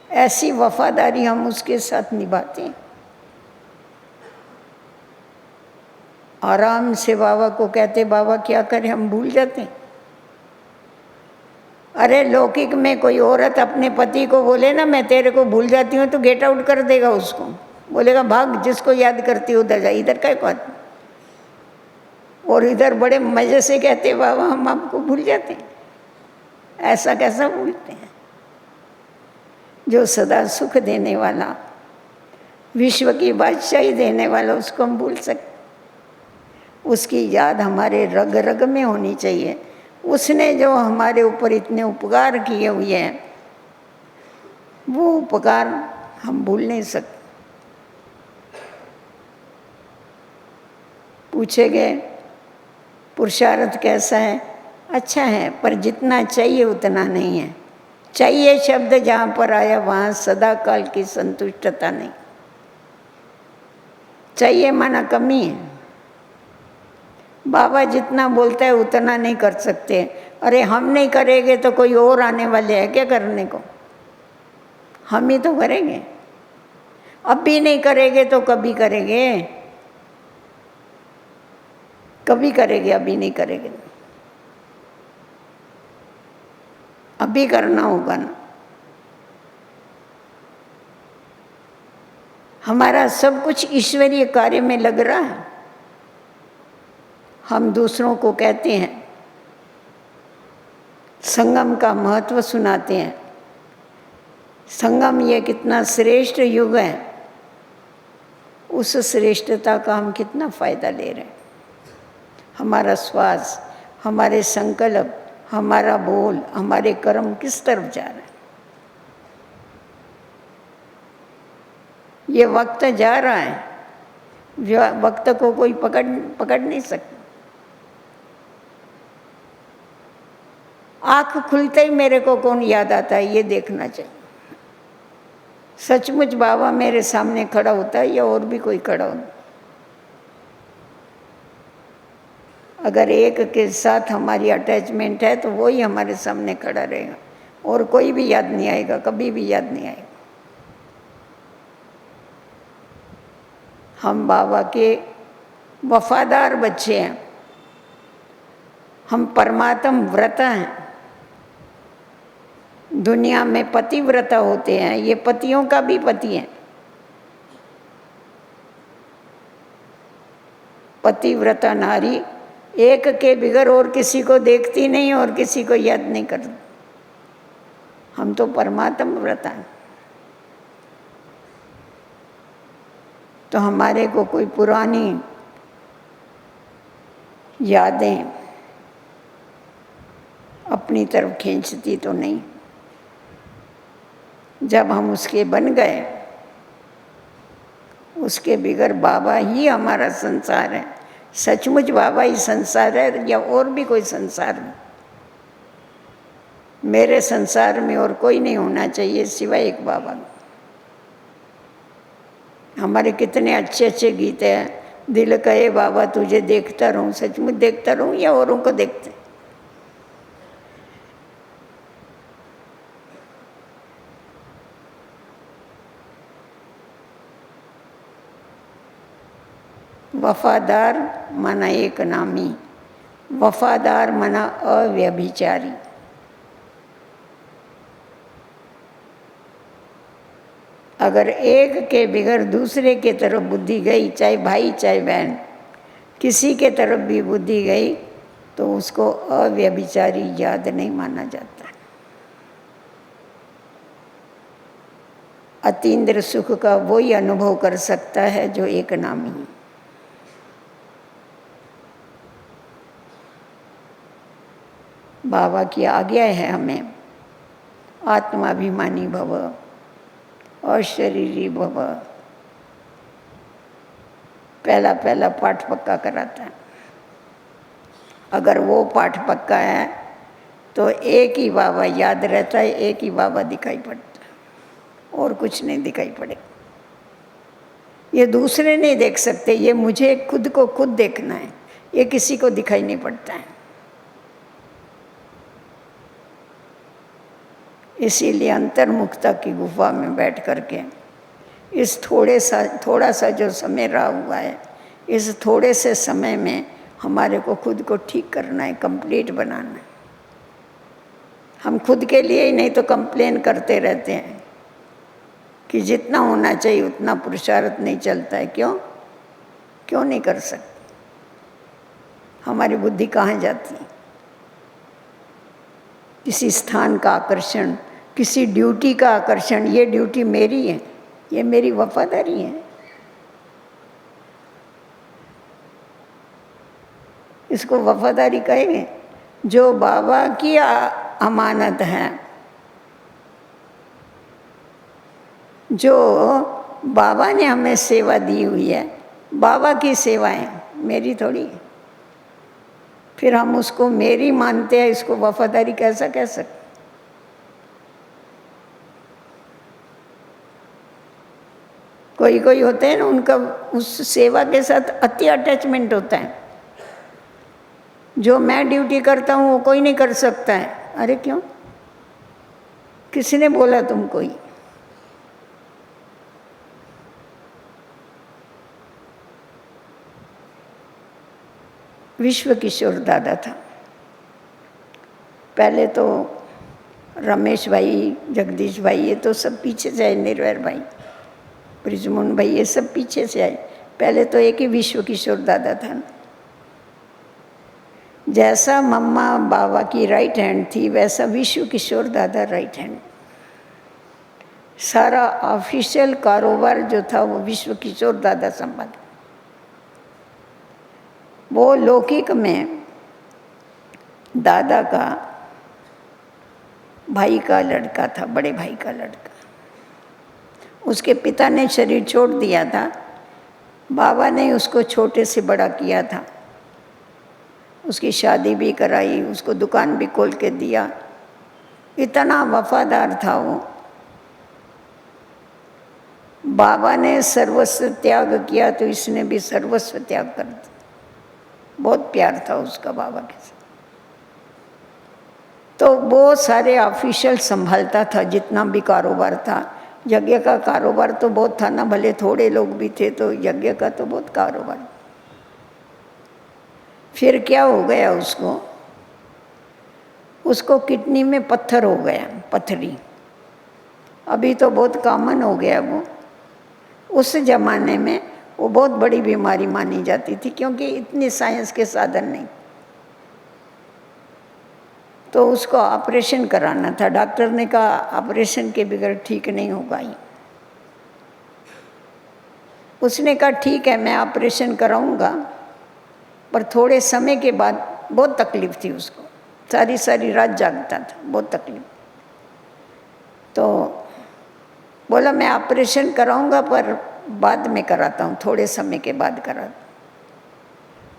ऐसी वफादारी हम उसके साथ निभाते हैं। आराम से बाबा को कहते, बाबा क्या करें, हम भूल जाते हैं। अरे लौकिक में कोई औरत अपने पति को बोले ना मैं तेरे को भूल जाती हूँ, तो गेट आउट कर देगा उसको, बोलेगा भाग, जिसको याद करती हो उधर जा, इधर क्या बात। और इधर बड़े मज़े से कहते बाबा हम आपको भूल जाते हैं। ऐसा कैसा भूलते हैं? जो सदा सुख देने वाला, विश्व की बादशाही देने वाला, उसको हम भूल सकते? उसकी याद हमारे रग रग में होनी चाहिए। उसने जो हमारे ऊपर इतने उपकार किए हुए हैं, वो उपकार हम भूल नहीं सकते। पूछे गए पुरुषार्थ कैसा है? अच्छा है, पर जितना चाहिए उतना नहीं है। चाहिए शब्द जहाँ पर आया वहाँ सदा काल की संतुष्टता नहीं। चाहिए माना कमी है। बाबा जितना बोलता है उतना नहीं कर सकते। अरे हम नहीं करेंगे तो कोई और आने वाले हैं क्या करने को? हम ही तो करेंगे। अब भी नहीं करेंगे तो कभी करेंगे? कभी करेंगे, अभी नहीं करेंगे। अभी करना होगा ना। हमारा सब कुछ ईश्वरीय कार्य में लग रहा है। हम दूसरों को कहते हैं, संगम का महत्व सुनाते हैं, संगम ये कितना श्रेष्ठ युग है, उस श्रेष्ठता का हम कितना फायदा ले रहे हैं। हमारा श्वास, हमारे संकल्प, हमारा बोल, हमारे कर्म किस तरफ जा रहे हैं। ये वक्त जा रहा है, वक्त को कोई पकड़ नहीं सकता। आँख खुलते ही मेरे को कौन याद आता है, ये देखना चाहिए। सचमुच बाबा मेरे सामने खड़ा होता है या और भी कोई खड़ा होता? अगर एक के साथ हमारी अटैचमेंट है तो वो ही हमारे सामने खड़ा रहेगा, और कोई भी याद नहीं आएगा, कभी भी याद नहीं आएगा। हम बाबा के वफादार बच्चे हैं, हम परमात्म व्रत हैं। दुनिया में पतिव्रता होते हैं, ये पतियों का भी पति है। पतिव्रता नारी एक के बिगर और किसी को देखती नहीं और किसी को याद नहीं करती। हम तो परमात्म व्रता हैं। तो हमारे को कोई पुरानी यादें अपनी तरफ खींचती तो नहीं। जब हम उसके बन गए, उसके बिगर बाबा ही हमारा संसार है। सचमुच बाबा ही संसार है या और भी कोई संसार में? मेरे संसार में और कोई नहीं होना चाहिए सिवाय एक बाबा। हमारे कितने अच्छे अच्छे गीत हैं, दिल कहे बाबा तुझे देखता रहूं। सचमुच देखता रहूं या औरों को देखते? वफादार माना एक नामी, वफादार माना अव्यभिचारी। अगर एक के बिगर दूसरे के तरफ बुद्धि गई, चाहे भाई चाहे बहन, किसी के तरफ भी बुद्धि गई तो उसको अव्यभिचारी याद नहीं माना जाता। अतीन्द्र सुख का वही अनुभव कर सकता है जो एक नामी है। बाबा की आज्ञा है हमें, आत्माभिमानी भव और शरीरी भव। पहला पहला पाठ पक्का कराता है। अगर वो पाठ पक्का है तो एक ही बाबा याद रहता है, एक ही बाबा दिखाई पड़ता है, और कुछ नहीं दिखाई पड़ेगा। ये दूसरे नहीं देख सकते, ये मुझे खुद को खुद देखना है। ये किसी को दिखाई नहीं पड़ता है। इसीलिए अंतर्मुखता की गुफा में बैठ करके इस थोड़ा सा जो समय रहा हुआ है, इस थोड़े से समय में हमारे को खुद को ठीक करना है, कंप्लीट बनाना है। हम खुद के लिए ही नहीं तो कंप्लेन करते रहते हैं कि जितना होना चाहिए उतना पुरुषार्थ नहीं चलता है। क्यों नहीं कर सकते? हमारी बुद्धि कहाँ जाती है? किसी स्थान का आकर्षण, किसी ड्यूटी का आकर्षण। ये ड्यूटी मेरी है, ये मेरी वफादारी है। इसको वफादारी कहेंगे? जो बाबा की अमानत है, जो बाबा ने हमें सेवा दी हुई है, बाबा की सेवाएं मेरी थोड़ी है। फिर हम उसको मेरी मानते हैं, इसको वफादारी कैसा कह सकते? कोई होते हैं ना, उनका उस सेवा के साथ अति अटैचमेंट होता है। जो मैं ड्यूटी करता हूँ वो कोई नहीं कर सकता है। अरे क्यों? किसने बोला तुमको? ही विश्व किशोर दादा था। पहले तो रमेश भाई, जगदीश भाई, ये तो सब पीछे जाए, निर्वैर भाई। ब्रिजमोहन भाई ये सब पीछे से आए। पहले तो एक ही विश्व किशोर दादा था ना। जैसा मम्मा बाबा की राइट हैंड थी वैसा विश्व किशोर दादा राइट हैंड। सारा ऑफिशियल कारोबार जो था वो विश्व किशोर दादा संभाल। वो लौकिक में दादा का भाई का लड़का था, बड़े भाई का लड़का। उसके पिता ने शरीर छोड़ दिया था, बाबा ने उसको छोटे से बड़ा किया था, उसकी शादी भी कराई, उसको दुकान भी खोल के दिया। इतना वफादार था वो। बाबा ने सर्वस्व त्याग किया तो इसने भी सर्वस्व त्याग कर दिया। बहुत प्यार था उसका बाबा के साथ। तो वो सारे ऑफिशियल संभालता था जितना भी कारोबार था। यज्ञ का कारोबार तो बहुत था ना, भले थोड़े लोग भी थे तो यज्ञ का तो बहुत कारोबार। फिर क्या हो गया उसको किडनी में पत्थर हो गया, पथरी। अभी तो बहुत कॉमन हो गया वो। उस जमाने में वो बहुत बड़ी बीमारी मानी जाती थी क्योंकि इतनी साइंस के साधन नहीं। तो उसको ऑपरेशन कराना था। डॉक्टर ने कहा ऑपरेशन के बगैर ठीक नहीं होगा ही। उसने कहा ठीक है मैं ऑपरेशन कराऊंगा, पर थोड़े समय के बाद। बहुत तकलीफ थी उसको, सारी सारी रात जागता था, बहुत तकलीफ। तो बोला मैं ऑपरेशन कराऊंगा पर बाद में कराता हूँ, थोड़े समय के बाद कराता।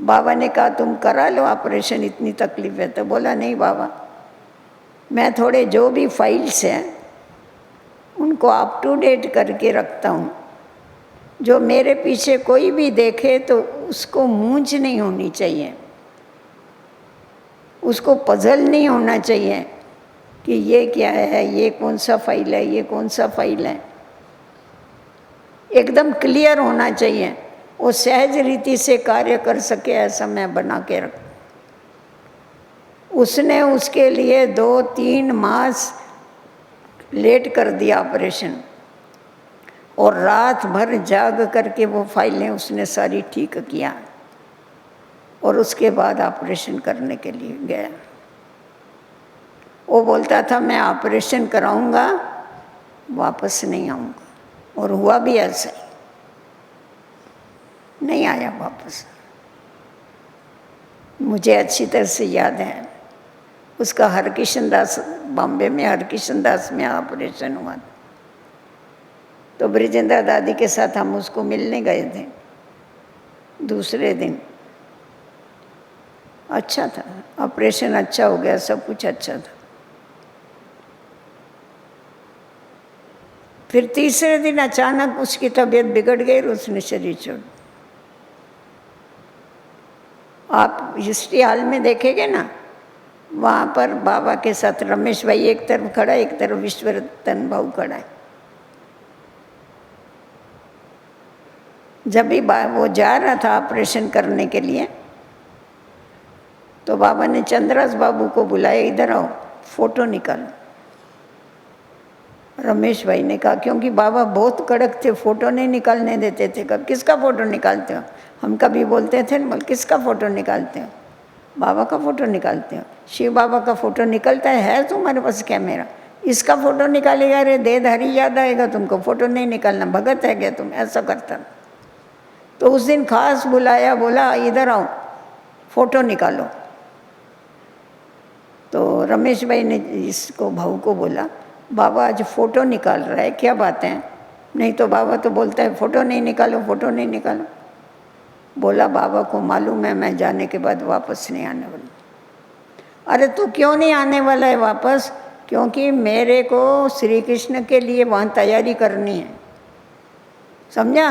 बाबा ने कहा तुम करा लो ऑपरेशन, इतनी तकलीफ है। तो बोला नहीं बाबा, मैं थोड़े जो भी फाइल्स हैं उनको अप टू डेट करके रखता हूँ। जो मेरे पीछे कोई भी देखे तो उसको मूंझ नहीं होनी चाहिए, उसको पजल नहीं होना चाहिए कि ये क्या है, ये कौन सा फाइल है, ये कौन सा फाइल है। एकदम क्लियर होना चाहिए, वो सहज रीति से कार्य कर सके ऐसा मैं बना के रख। उसने उसके लिए 2-3 मास लेट कर दिया ऑपरेशन, और रात भर जाग करके वो फाइलें उसने सारी ठीक किया, और उसके बाद ऑपरेशन करने के लिए गया। वो बोलता था मैं ऑपरेशन कराऊंगा, वापस नहीं आऊँगा, और हुआ भी ऐसा ही, नहीं आया वापस। मुझे अच्छी तरह से याद है उसका हरकिशन दास, बॉम्बे में हरकिशन दास में ऑपरेशन हुआ था। तो ब्रिजेंद्र दादी के साथ हम उसको मिलने गए थे दूसरे दिन। अच्छा था, ऑपरेशन अच्छा हो गया, सब कुछ अच्छा था। फिर तीसरे दिन अचानक उसकी तबीयत बिगड़ गई और उसने शरीर छोड़। आप हिस्ट्री हॉल में देखेंगे ना, वहाँ पर बाबा के साथ रमेश भाई एक तरफ खड़ा है, एक तरफ विश्वरतन भाऊ खड़ा है। जब भी वो जा रहा था ऑपरेशन करने के लिए तो बाबा ने चंद्रास बाबू को बुलाया, इधर आओ फोटो निकालो। रमेश भाई ने कहा, क्योंकि बाबा बहुत कड़क थे, फोटो नहीं निकालने देते थे। कब किसका फ़ोटो निकालते हो? हम कभी बोलते थे बोल किसका फ़ोटो निकालते हो? बाबा का फ़ोटो निकालते हो। शिव बाबा का फ़ोटो निकलता है तुम्हारे पास कैमरा? इसका फ़ोटो निकालेगा, अरे देहधारी याद आएगा तुमको, फ़ोटो नहीं निकालना, भगत है क्या तुम? ऐसा करता। तो उस दिन खास बुलाया, बोला इधर आओ फ़ोटो निकालो। तो रमेश भाई ने इसको भाऊ को बोला, बाबा आज फ़ोटो निकाल रहा है, क्या बात है? नहीं तो बाबा तो बोलता है फ़ोटो नहीं निकालो, फ़ोटो नहीं निकालो। बोला बाबा को मालूम है मैं जाने के बाद वापस नहीं आने वाला। अरे तू क्यों नहीं आने वाला है वापस? क्योंकि मेरे को श्री कृष्ण के लिए वहाँ तैयारी करनी है, समझा?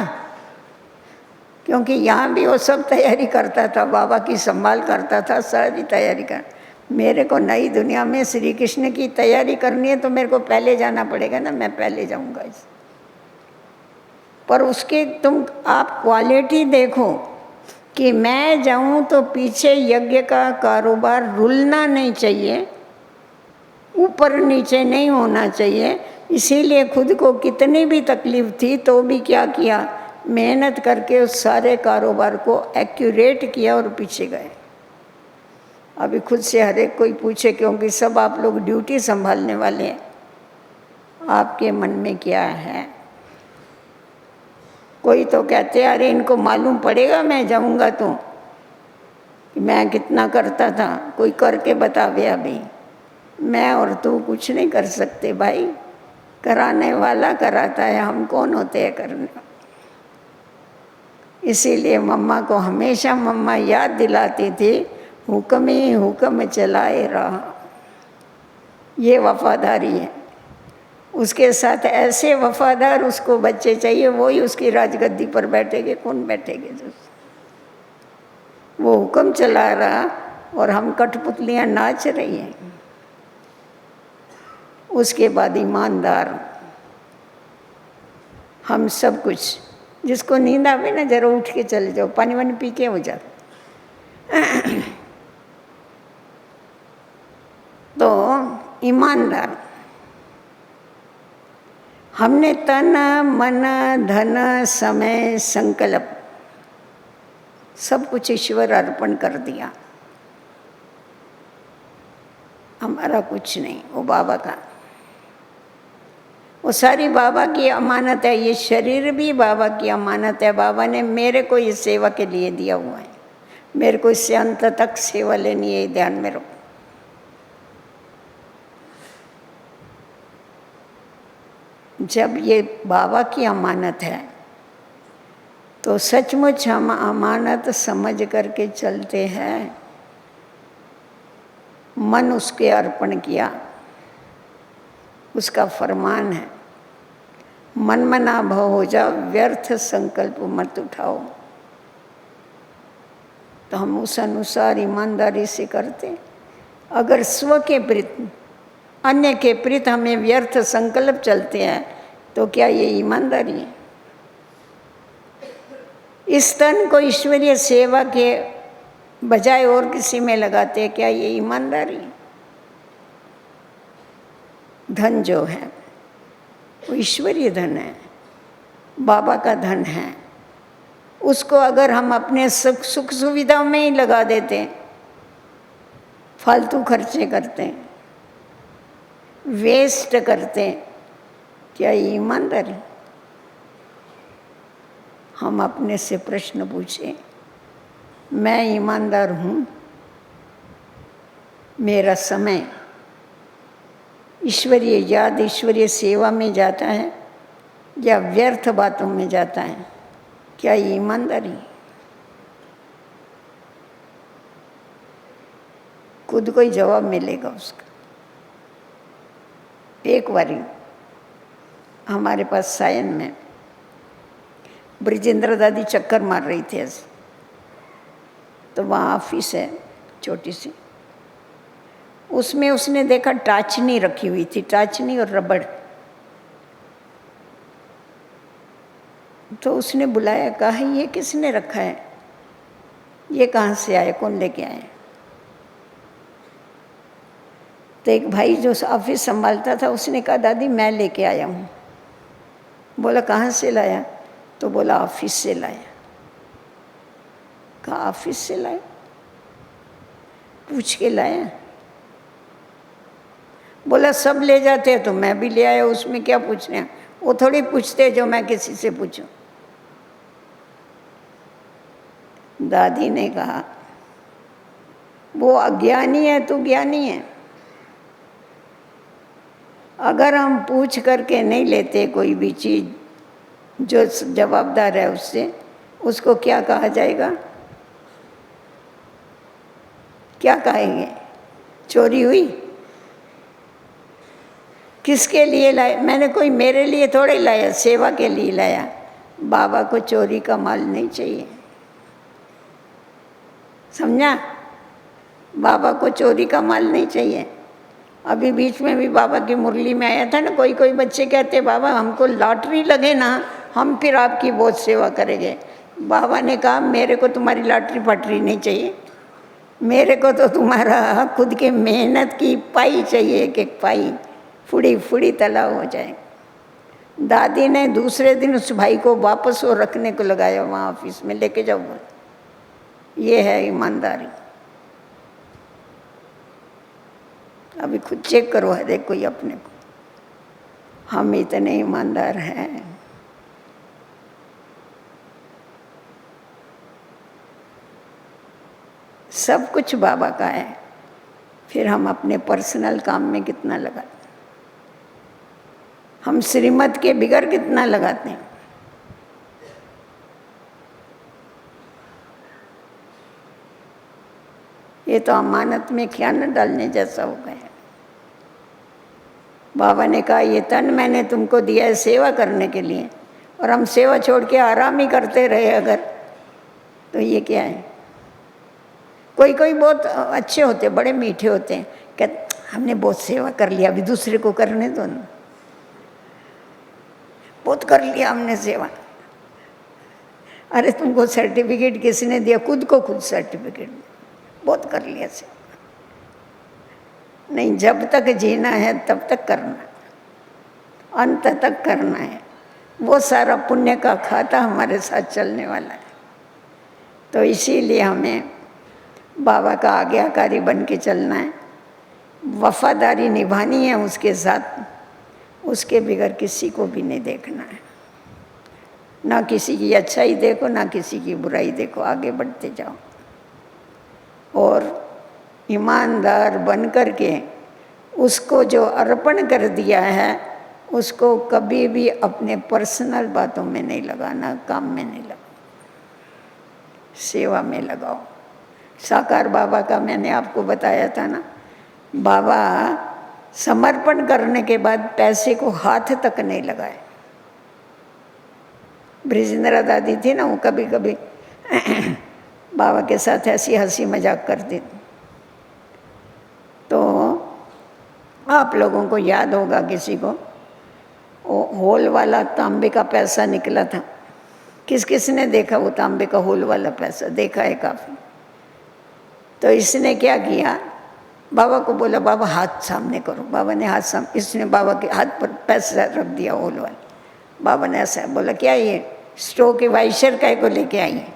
क्योंकि यहाँ भी वो सब तैयारी करता था, बाबा की संभाल करता था, सारी तैयारी कर। मेरे को नई दुनिया में श्री कृष्ण की तैयारी करनी है तो मेरे को पहले जाना पड़ेगा ना, मैं पहले जाऊँगा इस। पर उसके तुम आप क्वालिटी देखो कि मैं जाऊँ तो पीछे यज्ञ का कारोबार रुलना नहीं चाहिए, ऊपर नीचे नहीं होना चाहिए। इसीलिए खुद को कितनी भी तकलीफ थी तो भी क्या किया, मेहनत करके उस सारे कारोबार को एक्यूरेट किया और पीछे गए। अभी खुद से हर एक कोई पूछे, क्योंकि सब आप लोग ड्यूटी संभालने वाले हैं, आपके मन में क्या है। कोई तो कहते हैं अरे इनको मालूम पड़ेगा मैं जाऊंगा तो कि मैं कितना करता था, कोई करके बतावे। अभी मैं और तू कुछ नहीं कर सकते भाई, कराने वाला कराता है, हम कौन होते हैं करने। इसीलिए मम्मा को हमेशा मम्मा याद दिलाती थी, हुक्म ही हुक्म चलाए रहा। ये वफादारी है। उसके साथ ऐसे वफादार उसको बच्चे चाहिए, वही उसकी राजगद्दी पर बैठेंगे। कौन बैठेंगे? वो हुक्म चला रहा और हम कठपुतलियाँ नाच रही हैं। उसके बाद ईमानदार, हम सब कुछ। जिसको नींद आवे ना जरा उठ के चले जाओ, पानी वानी पी के हो जाओ। तो ईमानदार, हमने तन मन धन समय संकल्प सब कुछ ईश्वर अर्पण कर दिया। हमारा कुछ नहीं, वो बाबा का, वो सारी बाबा की अमानत है। ये शरीर भी बाबा की अमानत है। बाबा ने मेरे को ये सेवा के लिए दिया हुआ है, मेरे को इससे अंत तक सेवा लेनी है, ध्यान में रखो। जब ये बाबा की अमानत है तो सचमुच हम अमानत समझ करके चलते हैं। मन उसके अर्पण किया, उसका फरमान है, मन मना भव हो जाओ, व्यर्थ संकल्प मत उठाओ। तो हम उस अनुसार ईमानदारी से करते। अगर स्व के प्रति, अन्य के प्रति हमें व्यर्थ संकल्प चलते हैं तो क्या ये ईमानदारी है? इस तन को ईश्वरीय सेवा के बजाय और किसी में लगाते हैं, क्या ये ईमानदारी है? धन जो है वो ईश्वरीय धन है, बाबा का धन है। उसको अगर हम अपने सुख सुविधाओं में ही लगा देते, फालतू खर्चे करते, वेस्ट करते, क्या ये ईमानदारी? हम अपने से प्रश्न पूछें, मैं ईमानदार हूँ? मेरा समय ईश्वरीय याद, ईश्वरीय सेवा में जाता है या व्यर्थ बातों में जाता है? क्या ये ईमानदारी? खुद को ही जवाब मिलेगा उसका। एक बारी हमारे पास सायन में ब्रिजेंद्र दादी चक्कर मार रही थी ऐसे, तो वहाँ ऑफिस है छोटी सी, उसमें उसने देखा टाचनी रखी हुई थी, टाचनी और रबड़। तो उसने बुलाया, कहा ये किसने रखा है, ये कहाँ से आए, कौन लेके आए? तो एक भाई जो ऑफिस संभालता था उसने कहा दादी मैं लेके आया हूँ। बोला कहाँ से लाया? तो बोला ऑफिस से लाया। कहा ऑफिस से लाया? पूछ के लाया? बोला सब ले जाते हैं तो मैं भी ले आया, उसमें क्या पूछने? वो थोड़ी पूछते जो मैं किसी से पूछूं। दादी ने कहा वो अज्ञानी है, तू ज्ञानी है। अगर हम पूछ करके नहीं लेते कोई भी चीज़, जो जवाबदार है उससे, उसको क्या कहा जाएगा? क्या कहेंगे? चोरी हुई। किसके लिए लाया? मैंने कोई मेरे लिए थोड़े लाया, सेवा के लिए लाया। बाबा को चोरी का माल नहीं चाहिए, समझा? बाबा को चोरी का माल नहीं चाहिए। अभी बीच में भी बाबा की मुरली में आया था ना, कोई कोई बच्चे कहते बाबा हमको लॉटरी लगे ना, हम फिर आपकी बहुत सेवा करेंगे। बाबा ने कहा मेरे को तुम्हारी लॉटरी फटरी नहीं चाहिए, मेरे को तो तुम्हारा खुद के मेहनत की पाई चाहिए, एक एक पाई। फुड़ी फुड़ी तलाव हो जाए। दादी ने दूसरे दिन उस भाई को वापस वो रखने को लगाया वहाँ ऑफिस में, लेके जाओ। ये है ईमानदारी। अभी खुद चेक करो है, देखो ये अपने को, हम इतने ईमानदार हैं। सब कुछ बाबा का है, फिर हम अपने पर्सनल काम में कितना लगाते, हम श्रीमत के बिगड़ कितना लगाते हैं। ये तो अमानत में खयानत डालने जैसा हो गया। बाबा ने कहा ये तन मैंने तुमको दिया है सेवा करने के लिए, और हम सेवा छोड़ के आराम ही करते रहे अगर, तो ये क्या है। कोई कोई बहुत अच्छे होते, बड़े मीठे होते हैं, कहते हमने बहुत सेवा कर लिया, अभी दूसरे को करने दो ना, बहुत कर लिया हमने सेवा। अरे तुमको सर्टिफिकेट किसने दिया? खुद को खुद सर्टिफिकेट, बहुत कर लिया सेवा। नहीं, जब तक जीना है तब तक करना, अंत तक करना है। वो सारा पुण्य का खाता हमारे साथ चलने वाला है। तो इसीलिए हमें बाबा का आज्ञाकारी बन के चलना है, वफादारी निभानी है उसके साथ, उसके बगैर किसी को भी नहीं देखना है। ना किसी की अच्छाई देखो, ना किसी की बुराई देखो, आगे बढ़ते जाओ। और ईमानदार बन कर के उसको जो अर्पण कर दिया है उसको कभी भी अपने पर्सनल बातों में नहीं लगाना, काम में नहीं लगाना, सेवा में लगाओ। साकार बाबा का मैंने आपको बताया था ना, बाबा समर्पण करने के बाद पैसे को हाथ तक नहीं लगाए। ब्रिजेंद्रा दादी थी ना, वो कभी कभी बाबा के साथ ऐसी हंसी मजाक करती थी। तो आप लोगों को याद होगा किसी को, वो होल वाला तांबे का पैसा निकला था। किस किस ने देखा वो तांबे का होल वाला पैसा? देखा है काफ़ी। तो इसने क्या किया, बाबा को बोला बाबा हाथ सामने करो। बाबा ने हाथ सामने, इसने बाबा के हाथ पर पैसा रख दिया होल वाला। बाबा ने ऐसा बोला क्या ये स्टो के वाइशर काय को लेके आई है?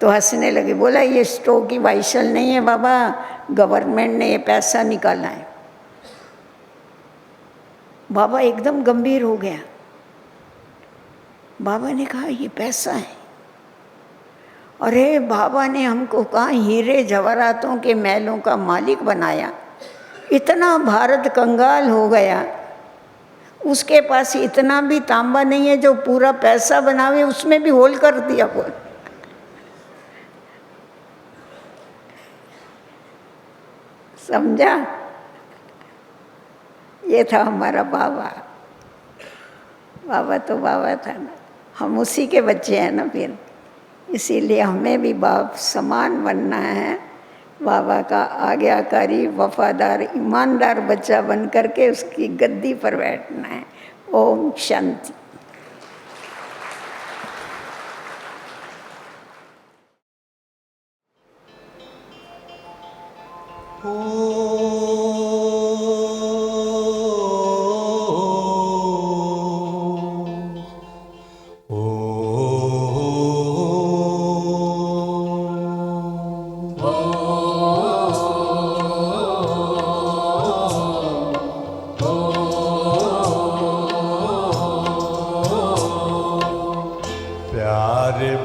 तो हंसने लगे, बोला ये स्टो की वाइशल नहीं है बाबा, गवर्नमेंट ने ये पैसा निकाला है। बाबा एकदम गंभीर हो गया। बाबा ने कहा ये पैसा है? अरे बाबा ने हमको कहा हीरे जवाहरातों के महलों का मालिक बनाया, इतना भारत कंगाल हो गया, उसके पास इतना भी तांबा नहीं है जो पूरा पैसा बनावे, उसमें भी होल कर दिया। बोल समझा? ये था हमारा बाबा। बाबा तो बाबा था ना, हम उसी के बच्चे हैं ना। फिर इसीलिए हमें भी बाप समान बनना है, बाबा का आज्ञाकारी वफादार ईमानदार बच्चा बन करके उसकी गद्दी पर बैठना है। ओम शांति।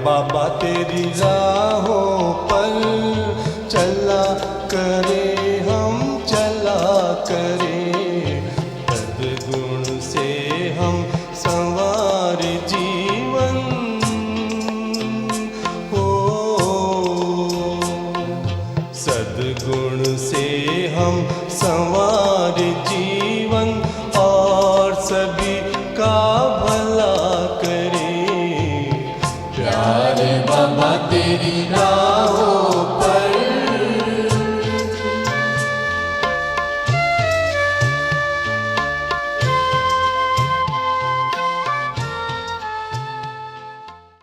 बाबा तेरी राहों पर चला करे, हम चला करे, सद्गुण से हम संवार जीवन हो, सद्गुण से हम संवार जीवन और सभी का भला करे। प्यारे बाबा तेरी